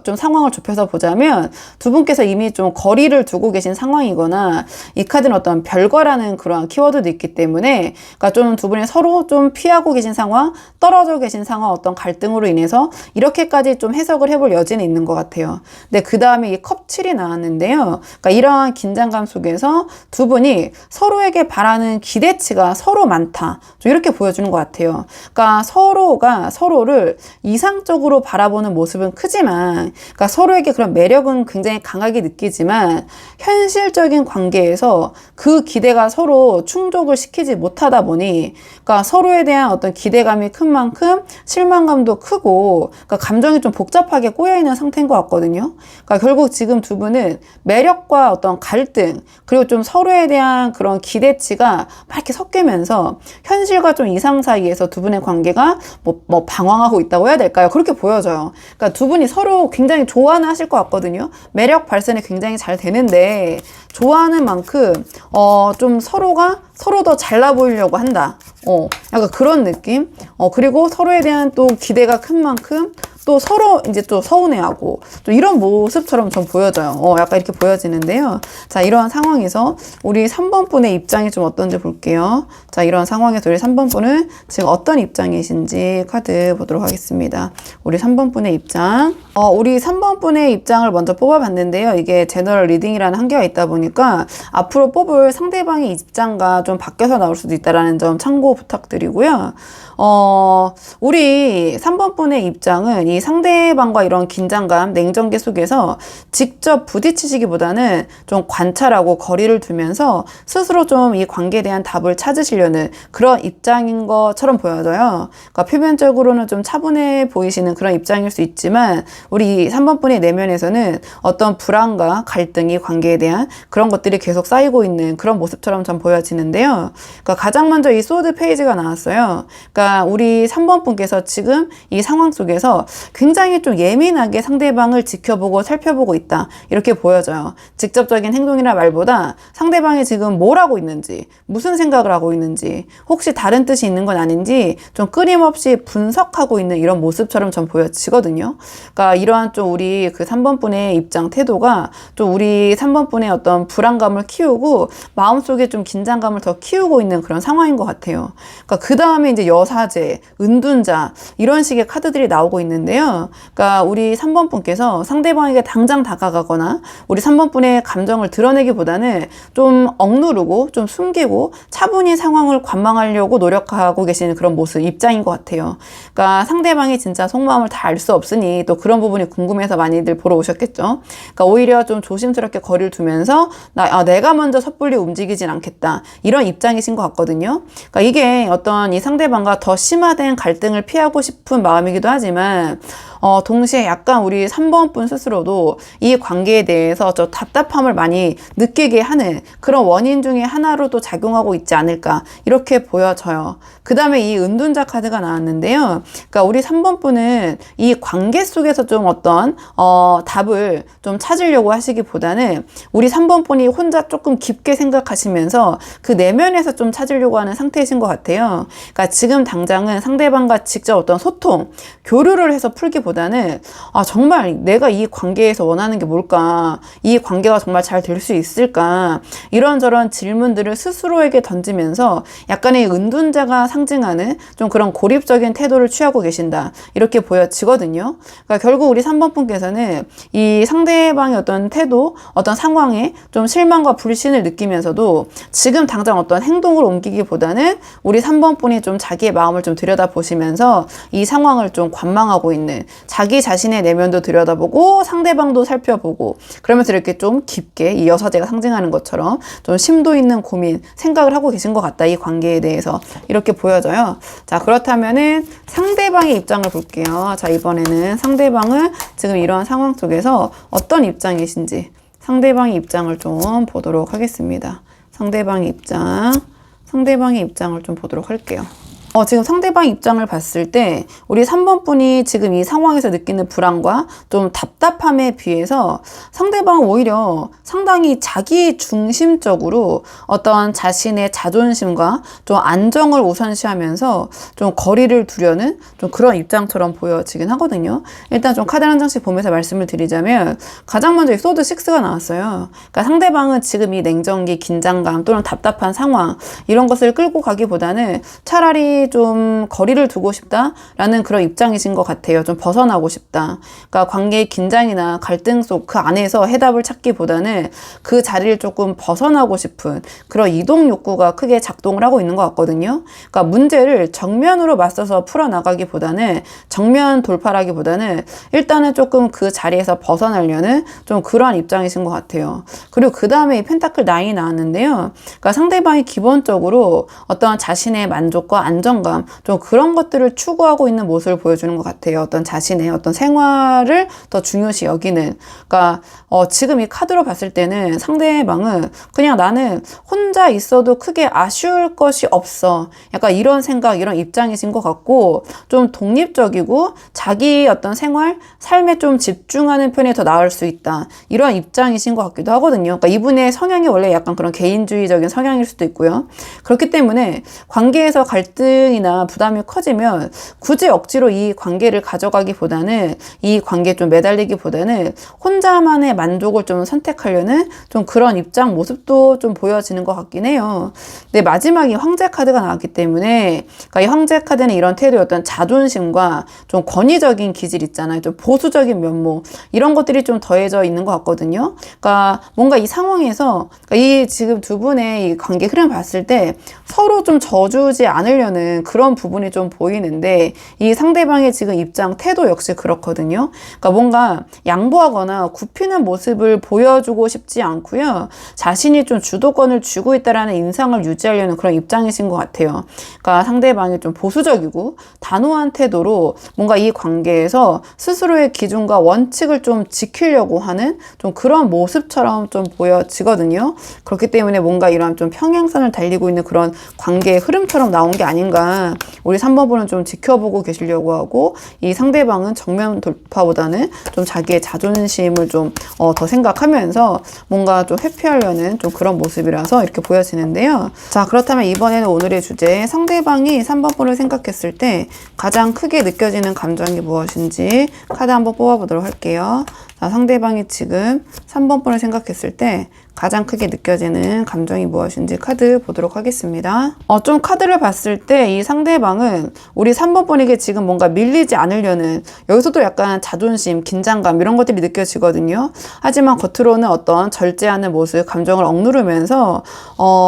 좀 상황을 좁혀서 보자면 두 분께서 이미 좀 거리를 두고 계신 상황이거나, 이 카드는 어떤 별거라는 그런 키워드도 있기 때문에, 그러니까 좀 두 분이 서로 좀 피하고 계신 상황, 떨어져 계신 상황, 어떤 갈등으로 인해서 이렇게까지 좀 해석을 해볼 여지는 있는 것 같아요. 근데 그 다음에 이 컵 7이 나왔는데요. 그러니까 이러한 긴장감 속에서 두 분이 서로에게 바라는 기대치가 서로 많다, 좀 이렇게 보여주는 것 같아요. 그러니까 서로가 서로를 이상적으로 바라보는 모습은 크지만, 그러니까 서로에게 그런 매력은 굉장히 강하게 느끼지만 현실적인 관계에서 그 기대가 서로 충족을 시키지 못하다 보니, 그러니까 서로에 대한 어떤 기대감이 큰 만큼 실망감도 크고, 그러니까 감정이 좀 복잡하게 꼬여있는 상태인 것 같거든요. 그러니까 결국 지금 두 분은 매력과 어떤 갈등, 그리고 좀 서로에 대한 그런 기대치가 막 이렇게 섞이면서 현실과 좀 이상 사이에서 두 분의 관계가 뭐 방황하고 있다고 해야 될까요? 그렇게 보여져요. 그러니까 두 분이 서로 굉장히 좋아는 하실 것 같거든요. 매력 발산이 굉장히 잘 되는데, 좋아하는 만큼 좀 서로가 서로 더 잘나 보이려고 한다. 약간 그런 느낌. 그리고 서로에 대한 또 기대가 큰 만큼 또 서로 이제 또 서운해하고, 또 이런 모습처럼 좀 보여져요. 약간 이렇게 보여지는데요. 자, 이러한 상황에서 우리 3번 분의 입장이 좀 어떤지 볼게요. 자, 이런 상황에서 우리 3번 분은 지금 어떤 입장이신지 카드 보도록 하겠습니다. 우리 3번 분의 입장. 우리 3번 분의 입장을 먼저 뽑아봤는데요. 이게 제너럴 리딩이라는 한계가 있다 보니까 앞으로 뽑을 상대방의 입장과 좀 바뀌어서 나올 수도 있다는 점 참고 부탁드리고요. 우리 3번 분의 입장은 이 상대방과 이런 긴장감, 냉정기 속에서 직접 부딪히시기보다는 좀 관찰하고 거리를 두면서 스스로 좀 이 관계에 대한 답을 찾으시려는 그런 입장인 것처럼 보여져요. 그러니까 표면적으로는 좀 차분해 보이시는 그런 입장일 수 있지만, 우리 3번 분의 내면에서는 어떤 불안과 갈등이 관계에 대한 그런 것들이 계속 쌓이고 있는 그런 모습처럼 좀 보여지는데요. 그러니까 가장 먼저 이 소드 페이지가 나왔어요. 그러니까 우리 3번 분께서 지금 이 상황 속에서 굉장히 좀 예민하게 상대방을 지켜보고 살펴보고 있다. 이렇게 보여져요. 직접적인 행동이나 말보다 상대방이 지금 뭘 하고 있는지, 무슨 생각을 하고 있는지, 혹시 다른 뜻이 있는 건 아닌지 좀 끊임없이 분석하고 있는 이런 모습처럼 전 보여지거든요. 그러니까 이러한 좀 우리 그 3번 분의 입장 태도가 좀 우리 3번 분의 어떤 불안감을 키우고 마음속에 좀 긴장감을 더 키우고 있는 그런 상황인 것 같아요. 그러니까 그 다음에 이제 여사제, 은둔자 이런 식의 카드들이 나오고 있는데요. 그러니까 우리 3번 분께서 상대방에게 당장 다가가거나 우리 3번 분의 감정을 드러내기보다는 좀 억누르고 좀 숨기고 차분히 상황을 관망하려고 노력하고 계시는 그런 모습, 입장인 것 같아요. 그러니까 상대방이 진짜 속마음을 다 알 수 없으니 또 그런 부분이 궁금해서 많이들 보러 오셨겠죠. 그러니까 오히려 좀 조심스럽게 거리를 두면서 내가 먼저 섣불리 움직이진 않겠다. 이런 입장이신 것 같거든요. 그러니까 이게 어떤 이 상대방과 더 심화된 갈등을 피하고 싶은 마음이기도 하지만 동시에 약간 우리 3번 분 스스로도 이 관계에 대해서 저 답답함을 많이 느끼게 하는 그런 원인 중에 하나로도 작용하고 있지 않을까 이렇게 보여져요. 그 다음에 이 은둔자 카드가 나왔는데요. 그러니까 우리 3번 분은 이 관계 속에서 좀 어떤 답을 좀 찾으려고 하시기보다는 우리 3번 분이 혼자 조금 깊게 생각하시면서 그 내면에서 좀 찾으려고 하는 상태이신 것 같아요. 그러니까 지금 당장은 상대방과 직접 어떤 소통, 교류를 해서 풀기보다는 정말 내가 이 관계에서 원하는 게 뭘까? 이 관계가 정말 잘 될 수 있을까? 이런저런 질문들을 스스로에게 던지면서 약간의 은둔자가 상징하는 좀 그런 고립적인 태도를 취하고 계신다. 이렇게 보여지거든요. 그러니까 결국 우리 3번 분께서는 이 상대방의 어떤 태도, 어떤 상황에 좀 실망과 불신을 느끼면서도 지금 당장 어떤 행동을 옮기기보다는 우리 3번 분이 좀 자기의 마음을 좀 들여다보시면서 이 상황을 좀 관망하고 있는 자기 자신의 내면도 들여다보고 상대방도 살펴보고 그러면서 이렇게 좀 깊게 이 여사제가 상징하는 것처럼 좀 심도 있는 고민, 생각을 하고 계신 것 같다. 이 관계에 대해서 이렇게 보여져요. 자, 그렇다면은 상대방의 입장을 볼게요. 자, 이번에는 상대방은 지금 이러한 상황 속에서 어떤 입장이신지 상대방의 입장을 좀 보도록 하겠습니다. 상대방의 입장을 좀 보도록 할게요. 지금 상대방 입장을 봤을 때 우리 3번 분이 지금 이 상황에서 느끼는 불안과 좀 답답함에 비해서 상대방은 오히려 상당히 자기 중심적으로 어떤 자신의 자존심과 좀 안정을 우선시하면서 좀 거리를 두려는 좀 그런 입장처럼 보여지긴 하거든요. 일단 좀 카드 한 장씩 보면서 말씀을 드리자면 가장 먼저 이 소드 6가 나왔어요. 그러니까 상대방은 지금 이 냉정기, 긴장감 또는 답답한 상황 이런 것을 끌고 가기보다는 차라리 좀 거리를 두고 싶다라는 그런 입장이신 것 같아요. 좀 벗어나고 싶다. 그러니까 관계의 긴장이나 갈등 속 그 안에서 해답을 찾기보다는 그 자리를 조금 벗어나고 싶은 그런 이동 욕구가 크게 작동을 하고 있는 것 같거든요. 그러니까 문제를 정면으로 맞서서 풀어나가기보다는 정면 돌파라기보다는 일단은 조금 그 자리에서 벗어나려는 좀 그러한 입장이신 것 같아요. 그리고 그 다음에 이 펜타클 9이 나왔는데요. 그러니까 상대방이 기본적으로 어떤 자신의 만족과 안정감 좀 그런 것들을 추구하고 있는 모습을 보여주는 것 같아요. 어떤 자신의 어떤 생활을 더 중요시 여기는. 그러니까 지금 이 카드로 봤을 때는 상대방은 그냥 나는 혼자 있어도 크게 아쉬울 것이 없어. 약간 이런 생각, 이런 입장이신 것 같고 좀 독립적이고 자기 어떤 생활, 삶에 좀 집중하는 편이 더 나을 수 있다. 이런 입장이신 것 같기도 하거든요. 그러니까 이분의 성향이 원래 약간 그런 개인주의적인 성향일 수도 있고요. 그렇기 때문에 관계에서 갈등이나 부담이 커지면 굳이 억지로 이 관계를 가져가기보다는 이 관계에 좀 매달리기보다는 혼자만의 만족을 좀 선택하려는 좀 그런 입장 모습도 좀 보여지는 것 같긴 해요. 근데 마지막에 황제 카드가 나왔기 때문에 그러니까 이 황제 카드는 이런 태도의 어떤 자존심과 좀 권위적인 기질 있잖아요. 좀 보수적인 면모 이런 것들이 좀 더해져 있는 것 같거든요. 그러니까 뭔가 이 상황에서 그러니까 이 지금 두 분의 이 관계 흐름 봤을 때 서로 좀 져주지 않으려는 그런 부분이 좀 보이는데 이 상대방의 지금 입장 태도 역시 그렇거든요. 그러니까 뭔가 양보하거나 굽히는 모습을 보여주고 싶지 않고요. 자신이 좀 주도권을 쥐고 있다라는 인상을 유지하려는 그런 입장이신 것 같아요. 그러니까 상대방이 좀 보수적이고 단호한 태도로 뭔가 이 관계에서 스스로의 기준과 원칙을 좀 지키려고 하는 좀 그런 모습처럼 좀 보여지거든요. 그렇기 때문에 뭔가 이런 좀 평행선을 달리고 있는 그런 관계의 흐름처럼 나온 게 아닌가 언젠가 우리 3번 분은 좀 지켜보고 계시려고 하고, 이 상대방은 정면 돌파보다는 좀 자기의 자존심을 좀 더 생각하면서 뭔가 좀 회피하려는 좀 그런 모습이라서 이렇게 보여지는데요. 자, 그렇다면 이번에는 오늘의 주제, 상대방이 3번 분을 생각했을 때 가장 크게 느껴지는 감정이 무엇인지 카드 한번 뽑아보도록 할게요. 자, 상대방이 지금 3번 분을 생각했을 때 가장 크게 느껴지는 감정이 무엇인지 카드 보도록 하겠습니다. 좀 카드를 봤을 때 이 상대방은 우리 3번 분에게 지금 뭔가 밀리지 않으려는, 여기서도 약간 자존심, 긴장감 이런 것들이 느껴지거든요. 하지만 겉으로는 어떤 절제하는 모습, 감정을 억누르면서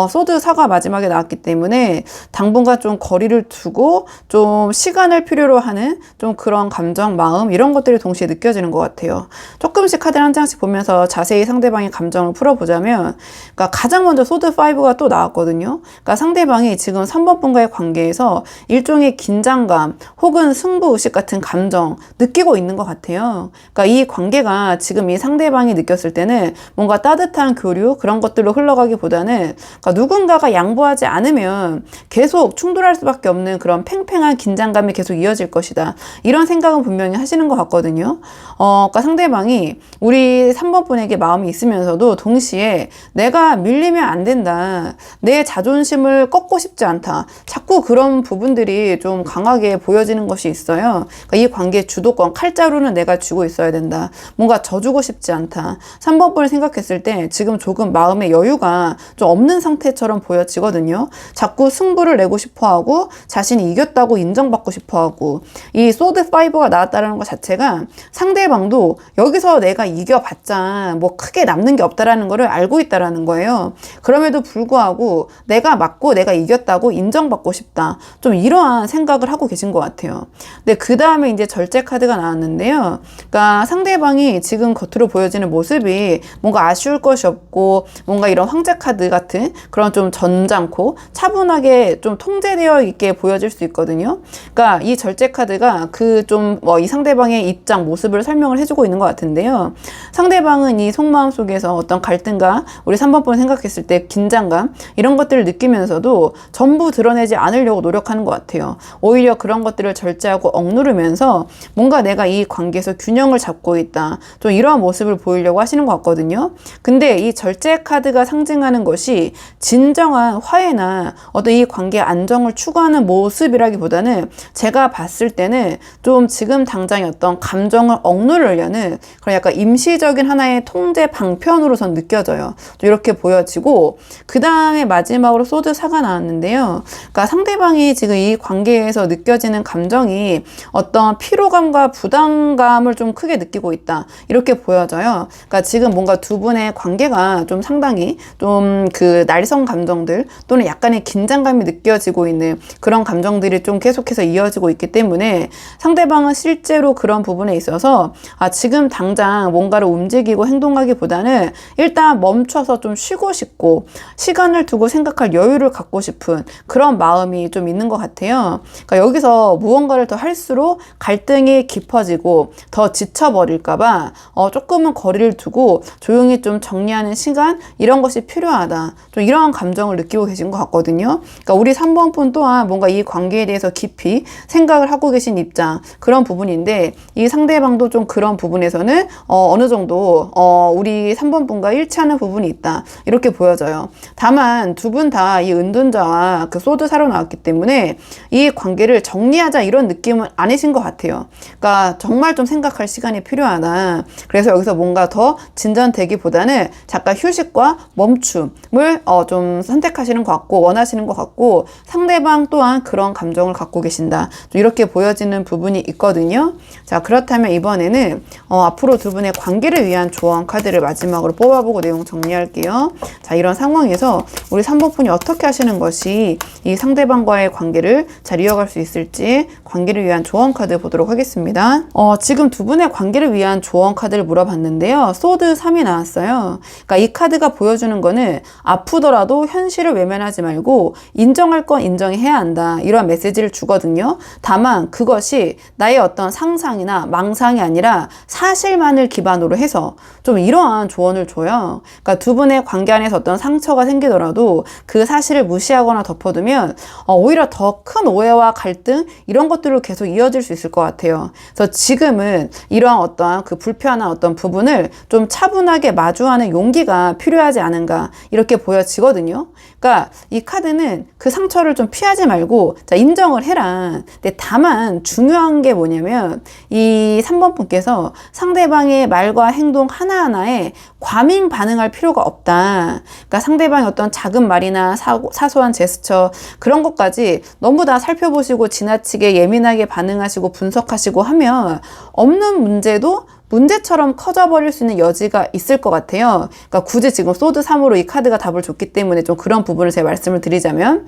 소드 사가 마지막에 나왔기 때문에 당분간 좀 거리를 두고 좀 시간을 필요로 하는 좀 그런 감정, 마음 이런 것들이 동시에 느껴지는 것 같아요. 조금씩 카드를 한 장씩 보면서 자세히 상대방의 감정을 풀어보자면, 그러니까 가장 먼저 소드 5가 또 나왔거든요. 그러니까 상대방이 지금 3번 분과의 관계에서 일종의 긴장감 혹은 승부의식 같은 감정 느끼고 있는 것 같아요. 그러니까 이 관계가 지금 이 상대방이 느꼈을 때는 뭔가 따뜻한 교류 그런 것들로 흘러가기보다는, 그러니까 누군가가 양보하지 않으면 계속 충돌할 수밖에 없는 그런 팽팽한 긴장감이 계속 이어질 것이다. 이런 생각은 분명히 하시는 것 같거든요. 그러니까 상대방이 우리 3번 분에게 마음이 있으면서도 동시에 내가 밀리면 안 된다. 내 자존심을 꺾고 싶지 않다. 자꾸 그런 부분들이 좀 강하게 보여지는 것이 있어요. 그러니까 이 관계의 주도권, 칼자루는 내가 쥐고 있어야 된다. 뭔가 져주고 싶지 않다. 3번 분을 생각했을 때 지금 조금 마음의 여유가 좀 없는 상태처럼 보여지거든요. 자꾸 승부를 내고 싶어하고 자신이 이겼다고 인정받고 싶어하고, 이 소드 5가 나왔다는 것 자체가 상대방도 여기서 내가 이겨봤자 뭐 크게 남는 게 없다라는 거를 알고 있다라는 거예요. 그럼에도 불구하고 내가 맞고 내가 이겼다고 인정받고 싶다. 좀 이러한 생각을 하고 계신 것 같아요. 근데 그 다음에 이제 절제 카드가 나왔는데요. 그러니까 상대방이 지금 겉으로 보여지는 모습이 뭔가 아쉬울 것이 없고 뭔가 이런 황제 카드 같은 그런 좀 점잖고 차분하게 좀 통제되어 있게 보여질 수 있거든요. 그러니까 이 절제 카드가 그 좀 이 상대방의 입장 모습을 설명을 해주고 있는 것 같은데요. 상대방은 이 속마음 속에서 어떤 갈등과 우리 3번 분 생각했을 때 긴장감 이런 것들을 느끼면서도 전부 드러내지 않으려고 노력하는 것 같아요. 오히려 그런 것들을 절제하고 억누르면서 뭔가 내가 이 관계에서 균형을 잡고 있다. 좀 이러한 모습을 보이려고 하시는 것 같거든요. 근데 이 절제 카드가 상징하는 것이 진정한 화해나 어떤 이 관계의 안정을 추구하는 모습이라기보다는 제가 봤을 때는 좀 지금 당장의 어떤 감정을 억누르려는 그런 약간 임시적인 하나의 통제 방편으로선 느껴져요. 이렇게 보여지고, 그 다음에 마지막으로 소드 4가 나왔는데요. 그러니까 상대방이 지금 이 관계에서 느껴지는 감정이 어떤 피로감과 부담감을 좀 크게 느끼고 있다. 이렇게 보여져요. 그러니까 지금 뭔가 두 분의 관계가 좀 상당히 좀 그 날성 감정들 또는 약간의 긴장감이 느껴지고 있는 그런 감정들이 좀 계속해서 이어지고 있기 때문에 상대방은 실제로 그런 부분에 있어서 지금 당장 뭔가를 움직이고 행동하기보다는 일단 멈춰서 좀 쉬고 싶고 시간을 두고 생각할 여유를 갖고 싶은 그런 마음이 좀 있는 것 같아요. 그러니까 여기서 무언가를 더 할수록 갈등이 깊어지고 더 지쳐버릴까봐 조금은 거리를 두고 조용히 좀 정리하는 시간 이런 것이 필요하다. 좀 이러한 감정을 느끼고 계신 것 같거든요. 그러니까 우리 3번 분 또한 뭔가 이 관계에 대해서 깊이 생각을 하고 계신 입장 그런 부분인데, 이 상대방도 좀 그런 부분에서는 어느 정도 우리 3번 분과 일치하는 부분이 있다. 이렇게 보여져요. 다만 두 분 다 이 은둔자와 그 소드 사로 나왔기 때문에 이 관계를 정리하자 이런 느낌은 아니신 것 같아요. 그러니까 정말 좀 생각할 시간이 필요하다. 그래서 여기서 뭔가 더 진전되기보다는 잠깐 휴식과 멈춤을 좀 선택하시는 것 같고 원하시는 것 같고, 상대방 또한 그런 감정을 갖고 계신다. 이렇게 보여지는 부분이 있거든요. 자, 그렇다면 이번에는 앞으로 두 분의 관계를 위한 조언 카드를 마지막으로 뽑아보고 내용 정리할게요. 자, 이런 상황에서 우리 3번 분이 어떻게 하시는 것이 이 상대방과의 관계를 잘 이어갈 수 있을지 관계를 위한 조언 카드 보도록 하겠습니다. 지금 두 분의 관계를 위한 조언 카드를 물어봤는데요. 소드 3이 나왔어요. 그러니까 이 카드가 보여주는 거는 아프더라도 현실을 외면하지 말고 인정할 건 인정해야 한다. 이런 메시지를 주거든요. 다만 그것이 나의 어떤 상상이나 망상이 아니라 사실만을 기반으로 해서 좀 이러한 조언을 줘요. 그러니까 두 분의 관계 안에서 어떤 상처가 생기더라도 그 사실을 무시하거나 덮어두면 오히려 더 큰 오해와 갈등 이런 것들로 계속 이어질 수 있을 것 같아요. 그래서 지금은 이러한 어떠한 그 불편한 어떤 부분을 좀 차분하게 마주하는 용기가 필요하지 않은가 이렇게 보여지거든요. 그러니까 이 카드는 그 상처를 좀 피하지 말고 자, 인정을 해라. 근데 다만 중요한 게 뭐냐면 이 3번 분께서 상대방의 말과 행동 하나하나에 과민 반응할 필요가 없다. 그러니까 상대방의 어떤 작은 말이나 사소한 제스처 그런 것까지 너무 다 살펴보시고 지나치게 예민하게 반응하시고 분석하시고 하면 없는 문제도 문제처럼 커져버릴 수 있는 여지가 있을 것 같아요. 그러니까 굳이 지금 소드 3으로 이 카드가 답을 줬기 때문에 좀 그런 부분을 제가 말씀을 드리자면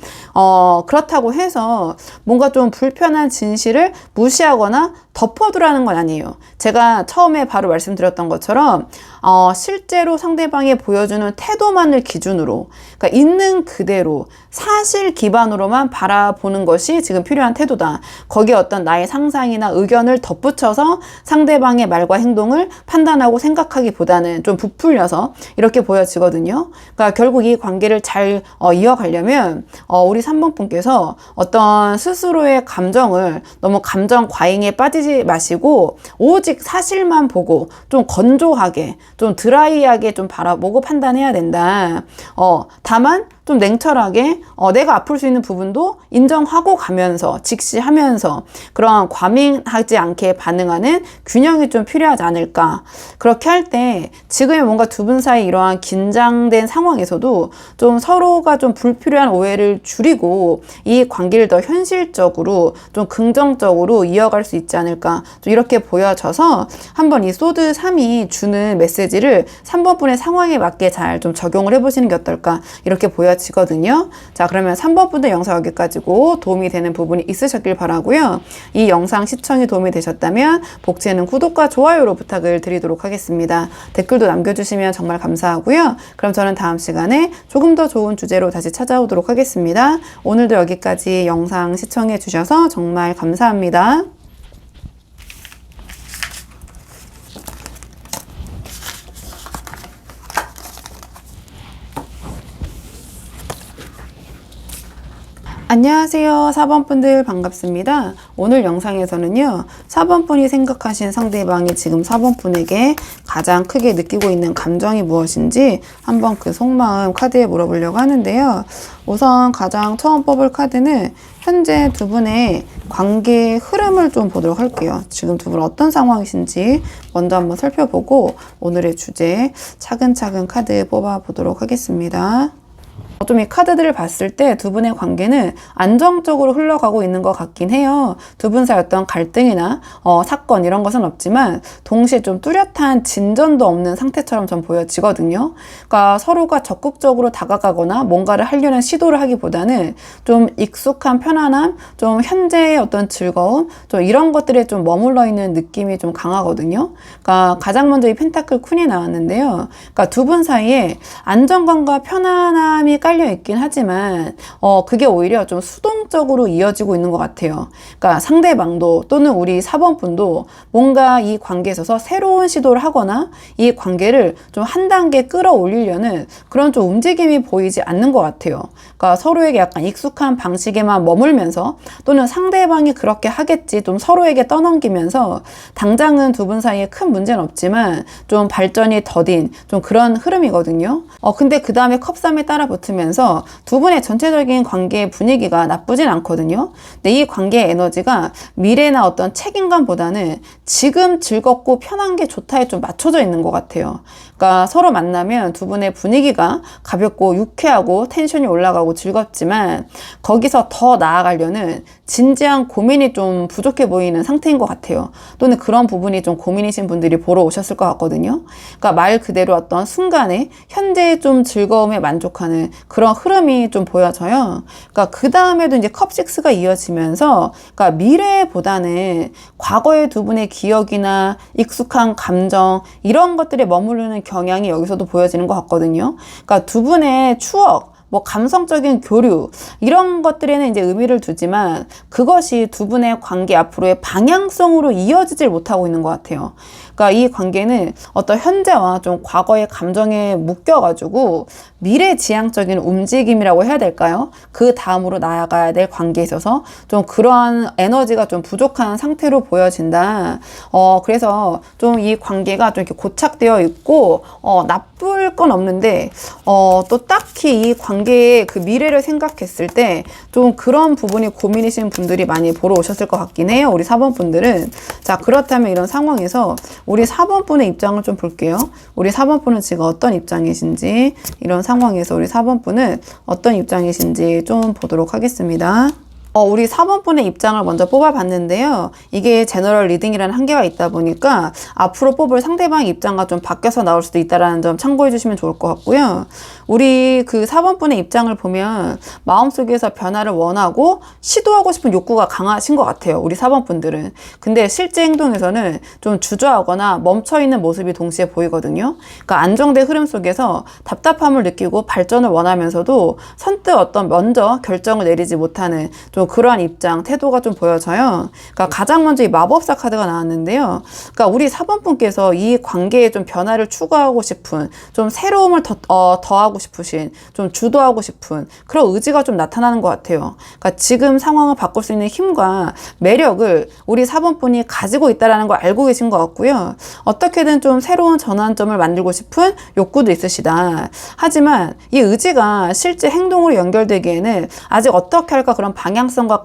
그렇다고 해서 뭔가 좀 불편한 진실을 무시하거나 덮어두라는 건 아니에요. 제가 처음에 바로 말씀드렸던 것처럼 실제로 상대방이 보여주는 태도만을 기준으로 그러니까 있는 그대로 사실 기반으로만 바라보는 것이 지금 필요한 태도다. 거기에 어떤 나의 상상이나 의견을 덧붙여서 상대방의 말과 행동을 판단하고 생각하기보다는 좀 부풀려서 이렇게 보여지거든요. 그러니까 결국 이 관계를 잘 이어가려면 우리 3번 분께서 어떤 스스로의 감정을 너무 감정 과잉에 빠지지 마시고 오직 사실만 보고 좀 건조하게 좀 드라이하게 좀 바라보고 판단해야 된다. 다만 좀 냉철하게 내가 아플 수 있는 부분도 인정하고 가면서 직시하면서 그런 과민하지 않게 반응하는 균형이 좀 필요하지 않을까. 그렇게 할 때 지금의 뭔가 두 분 사이 이러한 긴장된 상황에서도 좀 서로가 좀 불필요한 오해를 줄이고 이 관계를 더 현실적으로 좀 긍정적으로 이어갈 수 있지 않을까. 좀 이렇게 보여져서 한번 이 소드 3이 주는 메시지를 3번 분의 상황에 맞게 잘 좀 적용을 해보시는 게 어떨까. 이렇게 보여지거든요. 자, 그러면 3번 분들 영상 여기까지고 도움이 되는 부분이 있으셨길 바라고요. 이 영상 시청이 도움이 되셨다면 복채는 구독과 좋아요로 부탁을 드리도록 하겠습니다. 댓글도 남겨주시면 정말 감사하고요. 그럼 저는 다음 시간에 조금 더 좋은 주제로 다시 찾아오도록 하겠습니다. 오늘도 여기까지 영상 시청해 주셔서 정말 감사합니다. 안녕하세요. 4번 분들 반갑습니다. 오늘 영상에서는요. 4번 분이 생각하신 상대방이 지금 4번 분에게 가장 크게 느끼고 있는 감정이 무엇인지 한번 그 속마음 카드에 물어보려고 하는데요. 우선 가장 처음 뽑을 카드는 현재 두 분의 관계의 흐름을 좀 보도록 할게요. 지금 두 분 어떤 상황이신지 먼저 한번 살펴보고 오늘의 주제 차근차근 카드 뽑아보도록 하겠습니다. 좀 이 카드들을 봤을 때 두 분의 관계는 안정적으로 흘러가고 있는 것 같긴 해요. 두 분 사이 어떤 갈등이나 사건 이런 것은 없지만 동시에 좀 뚜렷한 진전도 없는 상태처럼 좀 보여지거든요. 그러니까 서로가 적극적으로 다가가거나 뭔가를 하려는 시도를 하기보다는 좀 익숙한 편안함, 좀 현재의 어떤 즐거움, 좀 이런 것들에 좀 머물러 있는 느낌이 좀 강하거든요. 그러니까 가장 먼저 이 펜타클 퀸이 나왔는데요. 그러니까 두 분 사이에 안정감과 편안함이 깔려 있긴 하지만 그게 오히려 좀 수동적으로 이어지고 있는 것 같아요. 그러니까 상대방도 또는 우리 4번 분도 뭔가 이 관계에 있어서 새로운 시도를 하거나 이 관계를 좀 한 단계 끌어올리려는 그런 좀 움직임이 보이지 않는 것 같아요. 그러니까 서로에게 약간 익숙한 방식에만 머물면서 또는 상대방이 그렇게 하겠지 좀 서로에게 떠넘기면서 당장은 두 분 사이에 큰 문제는 없지만 좀 발전이 더딘 좀 그런 흐름이거든요. 근데 그 다음에 컵3에 따라 붙으면서 두 분의 전체적인 관계의 분위기가 나쁘진 않거든요. 근데 이 관계의 에너지가 미래나 어떤 책임감보다는 지금 즐겁고 편한 게 좋다에 좀 맞춰져 있는 것 같아요. 그러니까 서로 만나면 두 분의 분위기가 가볍고 유쾌하고 텐션이 올라가고 즐겁지만 거기서 더 나아가려는 진지한 고민이 좀 부족해 보이는 상태인 것 같아요. 또는 그런 부분이 좀 고민이신 분들이 보러 오셨을 것 같거든요. 그러니까 말 그대로 어떤 순간에 현재의 좀 즐거움에 만족하는 그런 흐름이 좀 보여져요. 그러니까 그 다음에도 이제 컵6가 이어지면서 그러니까 미래보다는 과거의 두 분의 기억이나 익숙한 감정 이런 것들에 머무르는 경향이 여기서도 보여지는 것 같거든요. 그러니까 두 분의 추억 뭐 감성적인 교류 이런 것들에는 이제 의미를 두지만 그것이 두 분의 관계 앞으로의 방향성으로 이어지질 못하고 있는 것 같아요. 그러니까 이 관계는 어떤 현재와 좀 과거의 감정에 묶여가지고 미래지향적인 움직임이라고 해야 될까요? 그 다음으로 나아가야 될 관계에 있어서 좀 그러한 에너지가 좀 부족한 상태로 보여진다. 그래서 좀 이 관계가 좀 이렇게 고착되어 있고, 나쁠 건 없는데, 또 딱히 이 관계의 그 미래를 생각했을 때 좀 그런 부분이 고민이신 분들이 많이 보러 오셨을 것 같긴 해요. 우리 4번 분들은. 자, 그렇다면 이런 상황에서 우리 4번 분의 입장을 좀 볼게요. 우리 4번 분은 지금 어떤 입장이신지, 이런 상황에서 우리 4번 분은 어떤 입장이신지 좀 보도록 하겠습니다. 우리 4번 분의 입장을 먼저 뽑아봤는데요. 이게 제너럴 리딩이라는 한계가 있다 보니까 앞으로 뽑을 상대방의 입장과 좀 바뀌어서 나올 수도 있다는 점 참고해 주시면 좋을 것 같고요. 우리 그 4번 분의 입장을 보면 마음속에서 변화를 원하고 시도하고 싶은 욕구가 강하신 것 같아요. 우리 4번 분들은. 근데 실제 행동에서는 좀 주저하거나 멈춰있는 모습이 동시에 보이거든요. 그러니까 안정된 흐름 속에서 답답함을 느끼고 발전을 원하면서도 선뜻 먼저 결정을 내리지 못하는 좀 그러한 입장, 태도가 좀 보여져요. 그러니까 가장 먼저 이 마법사 카드가 나왔는데요. 그러니까 우리 4번 분께서 이 관계에 좀 변화를 추구하고 싶은, 좀 새로움을 더하고 싶으신, 좀 주도하고 싶은 그런 의지가 좀 나타나는 것 같아요. 그러니까 지금 상황을 바꿀 수 있는 힘과 매력을 우리 4번 분이 가지고 있다는 걸 알고 계신 것 같고요. 어떻게든 좀 새로운 전환점을 만들고 싶은 욕구도 있으시다. 하지만 이 의지가 실제 행동으로 연결되기에는 아직 어떻게 할까 그런 방향성과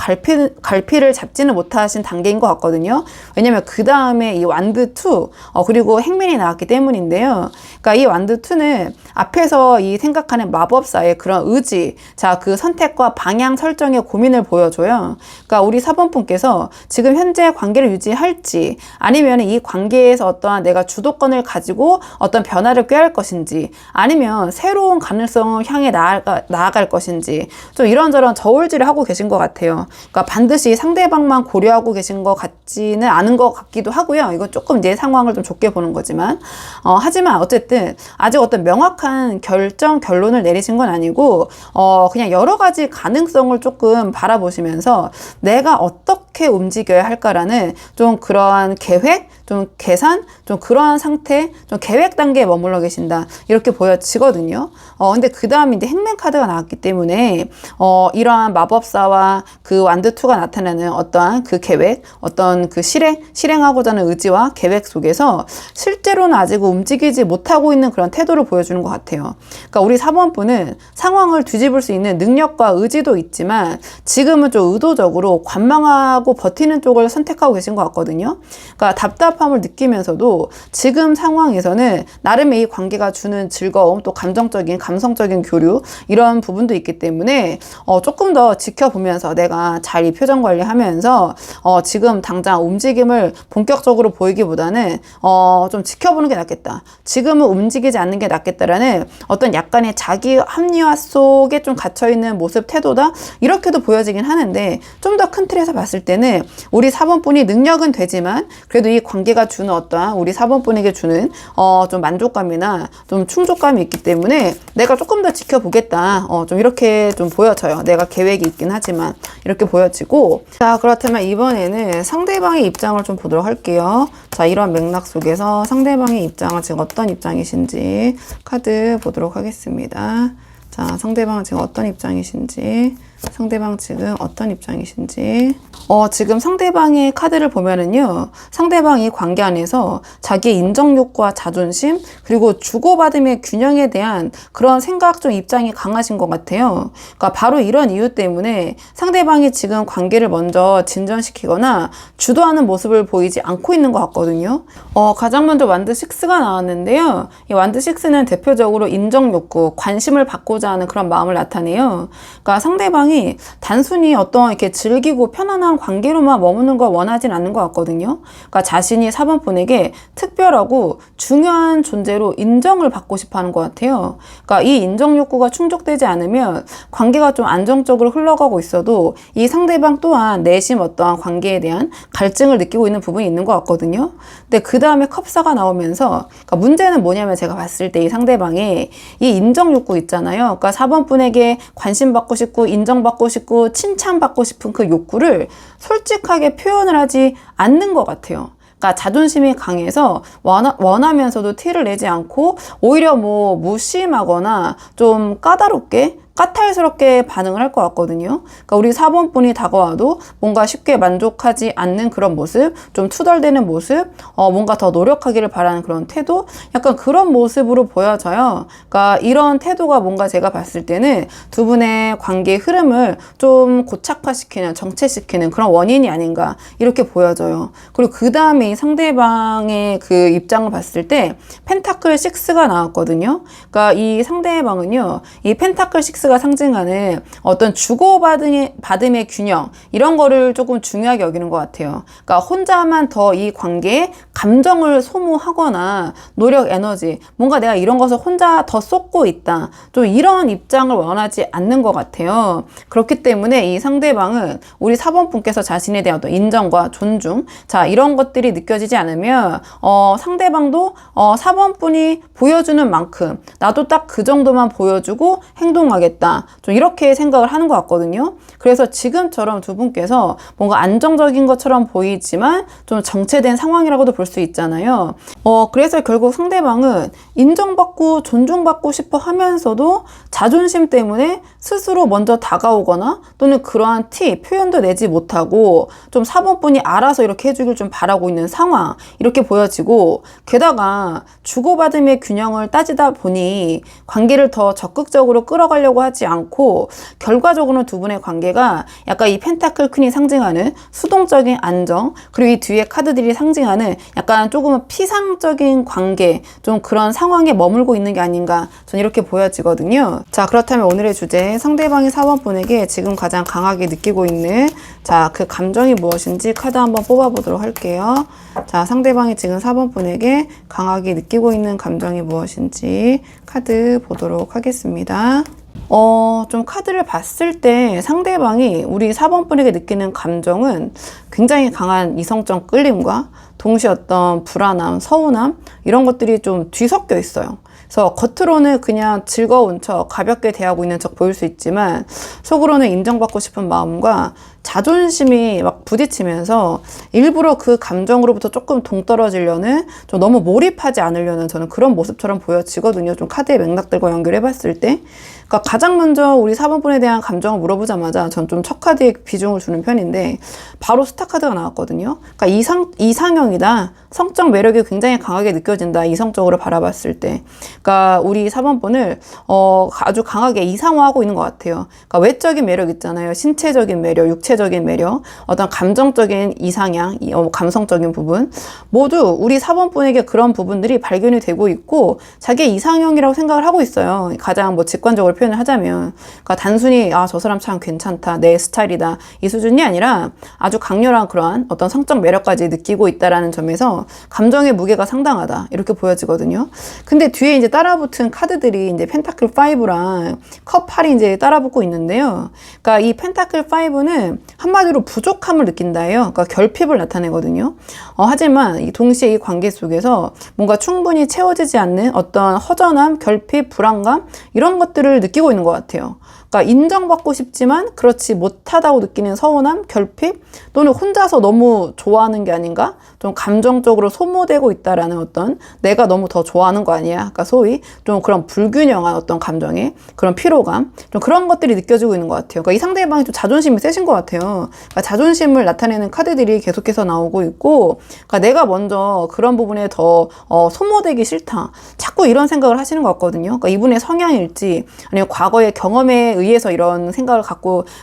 갈피를 잡지는 못하신 단계인 것 같거든요. 왜냐면 그 다음에 이 완드 2 그리고 행맨이 나왔기 때문인데요. 그러니까 이 완드 2는 앞에서 이 생각하는 마법사의 그런 의지, 자, 그 선택과 방향 설정의 고민을 보여줘요. 그러니까 우리 4번 분께서 지금 현재 관계를 유지할지, 아니면 이 관계에서 어떠한 내가 주도권을 가지고 어떤 변화를 꾀할 것인지, 아니면 새로운 가능성을 향해 나아갈 것인지, 좀 이런저런 저울질을 하고 계신 것 같아요. 그러니까 반드시 상대방만 고려하고 계신 것 같지는 않은 것 같기도 하고요. 이건 조금 내 상황을 좀 좁게 보는 거지만, 하지만 어쨌든 아직 어떤 명확한 결론을 내리신 건 아니고, 그냥 여러 가지 가능성을 조금 바라보시면서 내가 어떻게 움직여야 할까라는 좀 그러한 계획, 좀 계산, 좀 그러한 상태, 좀 계획 단계에 머물러 계신다. 이렇게 보여지거든요. 근데 그 다음에 이제 행맨 카드가 나왔기 때문에, 이러한 마법사와 그 완드2가 나타내는 어떠한 그 계획, 어떤 그 실행하고자 하는 의지와 계획 속에서 실제로는 아직 움직이지 못하고 있는 그런 태도를 보여주는 것 같아요. 그러니까 우리 4번 분은 상황을 뒤집을 수 있는 능력과 의지도 있지만 지금은 좀 의도적으로 관망하고 버티는 쪽을 선택하고 계신 것 같거든요. 그러니까 답답함을 느끼면서도 지금 상황에서는 나름의 이 관계가 주는 즐거움, 또 감성적인 교류, 이런 부분도 있기 때문에 조금 더 지켜보면서 내가 잘 이 표정 관리하면서 지금 당장 움직임을 본격적으로 보이기보다는 좀 지켜보는 게 낫겠다. 지금은 움직이지 않는 게 낫겠다라는 어떤 약간의 자기 합리화 속에 좀 갇혀있는 모습, 태도다, 이렇게도 보여지긴 하는데, 좀 더 큰 틀에서 봤을 때는 우리 4번 분이 능력은 되지만 그래도 이 관계가 주는 어떠한 우리 4번 분에게 주는 좀 만족감이나 좀 충족감이 있기 때문에 내가 조금 더 지켜보겠다, 좀 이렇게 좀 보여져요. 내가 계획이 있긴 하지만 이렇게 보여지고. 자, 그렇다면 이번에는 상대방의 입장을 좀 보도록 할게요. 자, 이런 맥락 속에서 상대방의 입장은 지금 어떤 입장이신지 카드 보도록 하겠습니다. 자, 상대방은 지금 어떤 입장이신지, 지금 상대방의 카드를 보면은요, 상대방이 관계 안에서 자기의 인정 욕구와 자존심, 그리고 주고받음의 균형에 대한 그런 생각, 좀 입장이 강하신 것 같아요. 그러니까 바로 이런 이유 때문에 상대방이 지금 관계를 먼저 진전시키거나 주도하는 모습을 보이지 않고 있는 것 같거든요. 가장 먼저 완드 6가 나왔는데요. 이 완드 6는 대표적으로 인정 욕구, 관심을 받고자 하는 그런 마음을 나타내요. 그러니까 상대방이 단순히 어떤 이렇게 즐기고 편안한 관계로만 머무는 걸 원하진 않는 것 같거든요. 그러니까 자신이 4번 분에게 특별하고 중요한 존재로 인정을 받고 싶어 하는 것 같아요. 그러니까 이 인정 욕구가 충족되지 않으면 관계가 좀 안정적으로 흘러가고 있어도 이 상대방 또한 내심 어떠한 관계에 대한 갈증을 느끼고 있는 부분이 있는 것 같거든요. 근데 그 다음에 컵사가 나오면서, 그러니까 문제는 뭐냐면, 제가 봤을 때 이 상대방의 이 인정 욕구 있잖아요. 그러니까 4번 분에게 관심 받고 싶고 인정받고 싶고 칭찬받고 싶은 그 욕구를 솔직하게 표현을 하지 않는 것 같아요. 그러니까 자존심이 강해서 원하면서도 티를 내지 않고 오히려 뭐 무심하거나 좀 까탈스럽게 반응을 할 것 같거든요. 그러니까 우리 4번 분이 다가와도 뭔가 쉽게 만족하지 않는 그런 모습, 좀 투덜대는 모습, 뭔가 더 노력하기를 바라는 그런 태도, 약간 그런 모습으로 보여져요. 그러니까 이런 태도가 뭔가 제가 봤을 때는 두 분의 관계의 흐름을 좀 고착화시키는, 정체시키는 그런 원인이 아닌가 이렇게 보여져요. 그리고 그 다음에 이 상대방의 그 입장을 봤을 때 펜타클 6가 나왔거든요. 그러니까 이 상대방은요, 이 펜타클 6가 상징하는 어떤 주고받음의 균형, 이런 거를 조금 중요하게 여기는 것 같아요. 그러니까 혼자만 더 이 관계에 감정을 소모하거나 노력, 에너지, 뭔가 내가 이런 것을 혼자 더 쏟고 있다, 좀 이런 입장을 원하지 않는 것 같아요. 그렇기 때문에 이 상대방은 우리 4번 분께서 자신에 대한 어떤 인정과 존중, 자, 이런 것들이 느껴지지 않으면 상대방도 4번 분이 보여주는 만큼 나도 딱 그 정도만 보여주고 행동하겠다, 좀 이렇게 생각을 하는 것 같거든요. 그래서 지금처럼 두 분께서 뭔가 안정적인 것처럼 보이지만 좀 정체된 상황이라고도 볼 수 있잖아요. 그래서 결국 상대방은 인정받고 존중받고 싶어 하면서도 자존심 때문에 스스로 먼저 다가오거나 또는 그러한 표현도 내지 못하고 좀 4번 분이 알아서 이렇게 해주길 좀 바라고 있는 상황, 이렇게 보여지고, 게다가 주고받음의 균형을 따지다 보니 관계를 더 적극적으로 끌어가려고 하지 않고 결과적으로는 두 분의 관계가 약간 이 펜타클 퀸이 상징하는 수동적인 안정, 그리고 이 뒤에 카드들이 상징하는 약간 조금은 피상적인 관계, 좀 그런 상황에 머물고 있는 게 아닌가, 전 이렇게 보여지거든요. 자, 그렇다면 오늘의 주제, 상대방이 4번 분에게 지금 가장 강하게 느끼고 있는 그 감정이 무엇인지 카드 한번 뽑아보도록 할게요. 자, 상대방이 지금 4번 분에게 강하게 느끼고 있는 감정이 무엇인지 카드 보도록 하겠습니다. 좀 카드를 봤을 때 상대방이 우리 4번 분에게 느끼는 감정은 굉장히 강한 이성적 끌림과 동시에 어떤 불안함, 서운함, 이런 것들이 좀 뒤섞여 있어요. 그래서 겉으로는 그냥 즐거운 척, 가볍게 대하고 있는 척 보일 수 있지만 속으로는 인정받고 싶은 마음과 자존심이 막 부딪히면서 일부러 그 감정으로부터 조금 동떨어지려는, 좀 너무 몰입하지 않으려는 저는 그런 모습처럼 보여지거든요. 좀 카드의 맥락들과 연결해 봤을 때. 그러니까 가장 먼저 우리 4번 분에 대한 감정을 물어보자마자 전 좀 첫 카드에 비중을 주는 편인데 바로 스타 카드가 나왔거든요. 그러니까 이상형이다. 성적 매력이 굉장히 강하게 느껴진다. 이성적으로 바라봤을 때. 그러니까 우리 4번 분을 아주 강하게 이상화하고 있는 것 같아요. 그러니까 외적인 매력 있잖아요. 신체적인 매력, 육체적인 매력, 어떤 감정적인 이상향, 감성적인 부분, 모두 우리 4번 분에게 그런 부분들이 발견이 되고 있고 자기 이상형이라고 생각을 하고 있어요. 가장 직관적으로 표현을 하자면, 그러니까 단순히 저 사람 참 괜찮다, 내 스타일이다, 이 수준이 아니라 아주 강렬한 그러한 어떤 성적 매력까지 느끼고 있다라는 점에서 감정의 무게가 상당하다, 이렇게 보여지거든요. 근데 뒤에 이제 따라붙은 카드들이 이제 펜타클 5랑 컵 8이 이제 따라붙고 있는데요. 그러니까 이 펜타클 5는 한마디로 부족함을 느낀다예요. 그러니까 결핍을 나타내거든요. 하지만 동시에 이 관계 속에서 뭔가 충분히 채워지지 않는 어떤 허전함, 결핍, 불안감, 이런 것들을 느끼고 있는 것 같아요. 그러니까 인정받고 싶지만 그렇지 못하다고 느끼는 서운함, 결핍, 또는 혼자서 너무 좋아하는 게 아닌가? 좀 감정적으로 소모되고 있다라는 어떤 내가 너무 더 좋아하는 거 아니야? 그러니까 소위 좀 그런 불균형한 어떤 감정의 그런 피로감, 좀 그런 것들이 느껴지고 있는 것 같아요. 그러니까 이 상대방이 좀 자존심이 세신 것 같아요. 그러니까 자존심을 나타내는 카드들이 계속해서 나오고 있고, 그러니까 내가 먼저 그런 부분에 더 소모되기 싫다, 자꾸 이런 생각을 하시는 것 같거든요. 그러니까 이분의 성향일지 아니면 과거의 경험에 의해서 이런 생각을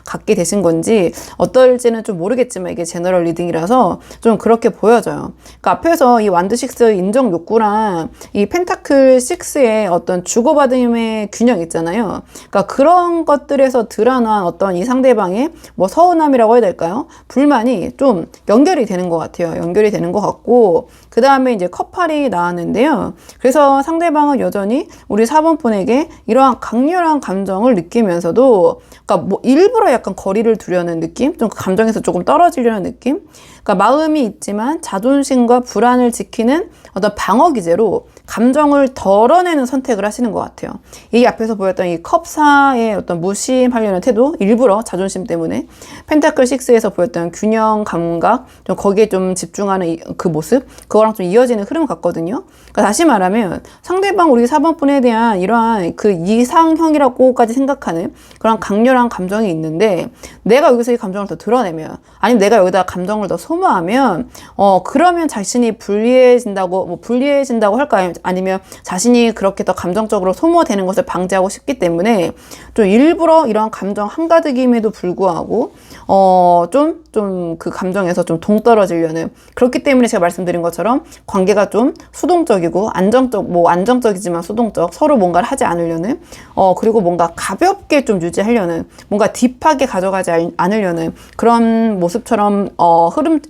갖게 되신 건지 어떨지는 좀 모르겠지만 이게 제너럴 리딩이라서 좀 그렇게 보여져요. 그러니까 앞에서 이 완드 6 인정 욕구랑 이 펜타클 6의 어떤 주고받음의 균형 있잖아요. 그러니까 그런 것들에서 드러난 어떤 이 상대방의 서운함이라고 해야 될까요? 불만이 좀 연결이 되는 것 같아요. 연결이 되는 것 같고, 그 다음에 이제 컵8이 나왔는데요. 그래서 상대방은 여전히 우리 4번 분에게 이러한 강렬한 감정을 느끼면서도, 그러니까 일부러 약간 거리를 두려는 느낌? 좀 감정에서 조금 떨어지려는 느낌? 그러니까 마음이 있지만 자존심과 불안을 지키는 어떤 방어 기제로 감정을 덜어내는 선택을 하시는 것 같아요. 이 앞에서 보였던 이 컵4의 어떤 무심하려는 태도, 일부러 자존심 때문에 펜타클 6에서 보였던 균형 감각, 좀 거기에 좀 집중하는 그 모습, 그거랑 좀 이어지는 흐름 같거든요. 그러니까 다시 말하면 상대방 우리 4번 분에 대한 이러한 그 이상형이라고까지 생각하는 그런 강렬한 감정이 있는데, 내가 여기서 이 감정을 더 드러내면, 아니면 내가 여기다 감정을 더 소모하면 그러면 자신이 불리해진다고 할까요? 아니면 자신이 그렇게 더 감정적으로 소모되는 것을 방지하고 싶기 때문에 좀 일부러 이런 감정 한가득임에도 불구하고 좀 그 감정에서 좀 동떨어지려는, 그렇기 때문에 제가 말씀드린 것처럼 관계가 좀 수동적이고 안정적이지만 수동적, 서로 뭔가를 하지 않으려는, 그리고 뭔가 가볍게 좀 유지하려는, 뭔가 딥하게 가져가지 않으려는 그런 모습처럼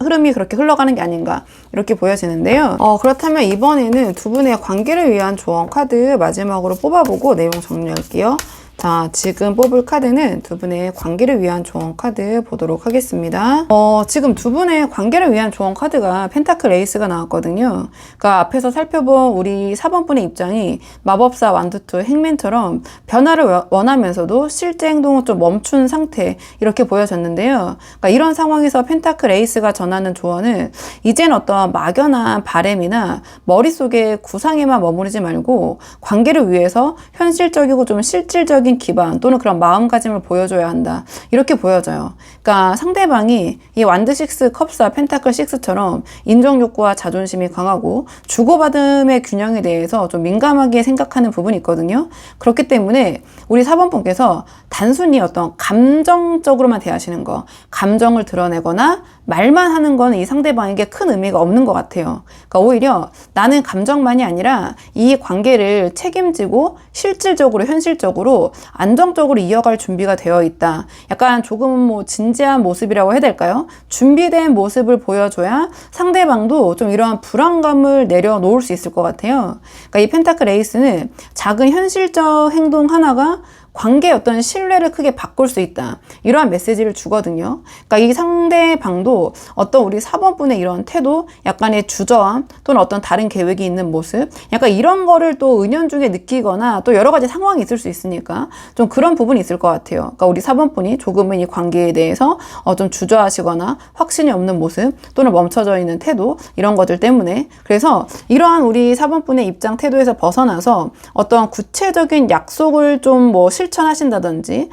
흐름이 그렇게 흘러가는 게 아닌가, 이렇게 보여지는데요. 그렇다면 이번에는 두 분의 관계를 위한 조언 카드 마지막으로 뽑아보고 내용 정리할게요. 자, 지금 뽑을 카드는 두 분의 관계를 위한 조언 카드 보도록 하겠습니다. 지금 두 분의 관계를 위한 조언 카드가 펜타클 에이스가 나왔거든요. 그러니까 앞에서 살펴본 우리 4번 분의 입장이 마법사 완두투 행맨처럼 변화를 원하면서도 실제 행동은 좀 멈춘 상태, 이렇게 보여졌는데요. 그러니까 이런 상황에서 펜타클 에이스가 전하는 조언은 이젠 어떤 막연한 바램이나 머릿속에 구상에만 머무르지 말고 관계를 위해서 현실적이고 좀 실질적인 기반 또는 그런 마음가짐을 보여줘야 한다, 이렇게 보여져요. 그러니까 상대방이 이 완드 6, 컵4, 펜타클 6처럼 인정욕구와 자존심이 강하고 주고받음의 균형에 대해서 좀 민감하게 생각하는 부분이 있거든요. 그렇기 때문에 우리 4번 분께서 단순히 어떤 감정적으로만 대하시는 거, 감정을 드러내거나 말만 하는 거는 이 상대방에게 큰 의미가 없는 것 같아요. 그러니까 오히려 나는 감정만이 아니라 이 관계를 책임지고 실질적으로 현실적으로 안정적으로 이어갈 준비가 되어 있다. 약간 조금 진지한 모습이라고 해야 될까요? 준비된 모습을 보여줘야 상대방도 좀 이러한 불안감을 내려놓을 수 있을 것 같아요. 그러니까 이 펜타클 에이스는 작은 현실적 행동 하나가 관계의 어떤 신뢰를 크게 바꿀 수 있다, 이러한 메시지를 주거든요. 그러니까 이 상대방도 어떤 우리 4번 분의 이런 태도, 약간의 주저함 또는 어떤 다른 계획이 있는 모습, 약간 이런 거를 또 은연중에 느끼거나 또 여러 가지 상황이 있을 수 있으니까 좀 그런 부분이 있을 것 같아요. 그러니까 우리 4번 분이 조금은 이 관계에 대해서 좀 주저하시거나 확신이 없는 모습 또는 멈춰져 있는 태도, 이런 것들 때문에, 그래서 이러한 우리 4번 분의 입장 태도에서 벗어나서 어떤 구체적인 약속을 좀 실천하신다든지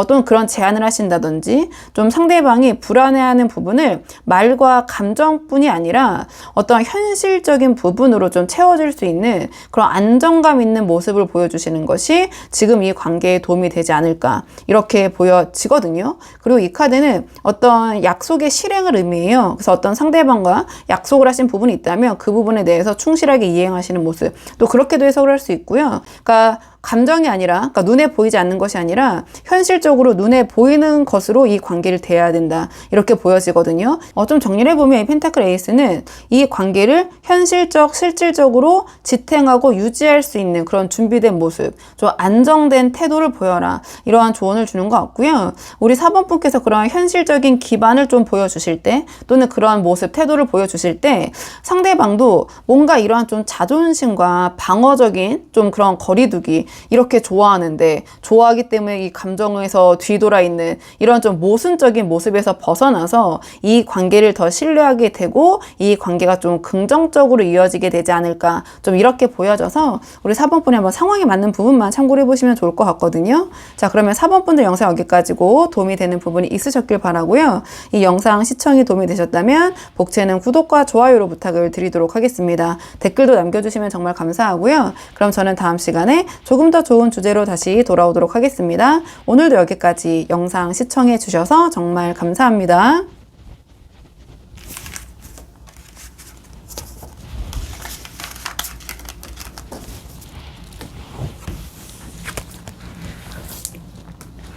또는 그런 제안을 하신다든지, 좀 상대방이 불안해하는 부분을 말과 감정뿐이 아니라 어떤 현실적인 부분으로 좀 채워질 수 있는 그런 안정감 있는 모습을 보여주시는 것이 지금 이 관계에 도움이 되지 않을까, 이렇게 보여지거든요. 그리고 이 카드는 어떤 약속의 실행을 의미해요. 그래서 어떤 상대방과 약속을 하신 부분이 있다면 그 부분에 대해서 충실하게 이행하시는 모습, 또 그렇게도 해석을 할 수 있고요. 그러니까 감정이 아니라, 그러니까 눈에 보이지 않는 것이 아니라 현실적으로 눈에 보이는 것으로 이 관계를 대해야 된다, 이렇게 보여지거든요. 좀 정리를 해보면 이 펜타클 에이스는 이 관계를 실질적으로 지탱하고 유지할 수 있는 그런 준비된 모습, 좀 안정된 태도를 보여라, 이러한 조언을 주는 것 같고요. 우리 4번 분께서 그런 현실적인 기반을 좀 보여주실 때, 또는 그러한 모습, 태도를 보여주실 때 상대방도 뭔가 이러한 좀 자존심과 방어적인 좀 그런 거리두기, 이렇게 좋아하기 때문에 이 감정에서 뒤돌아 있는 이런 좀 모순적인 모습에서 벗어나서 이 관계를 더 신뢰하게 되고 이 관계가 좀 긍정적으로 이어지게 되지 않을까, 좀 이렇게 보여져서 우리 4번 분이 한번 상황에 맞는 부분만 참고를 해보시면 좋을 것 같거든요. 자, 그러면 4번 분들 영상 여기까지고 도움이 되는 부분이 있으셨길 바라고요. 이 영상 시청이 도움이 되셨다면 복채는 구독과 좋아요로 부탁을 드리도록 하겠습니다. 댓글도 남겨주시면 정말 감사하고요. 그럼 저는 다음 시간에 조금 더 좋은 주제로 다시 돌아오도록 하겠습니다. 오늘도 여기까지 영상 시청해 주셔서 정말 감사합니다.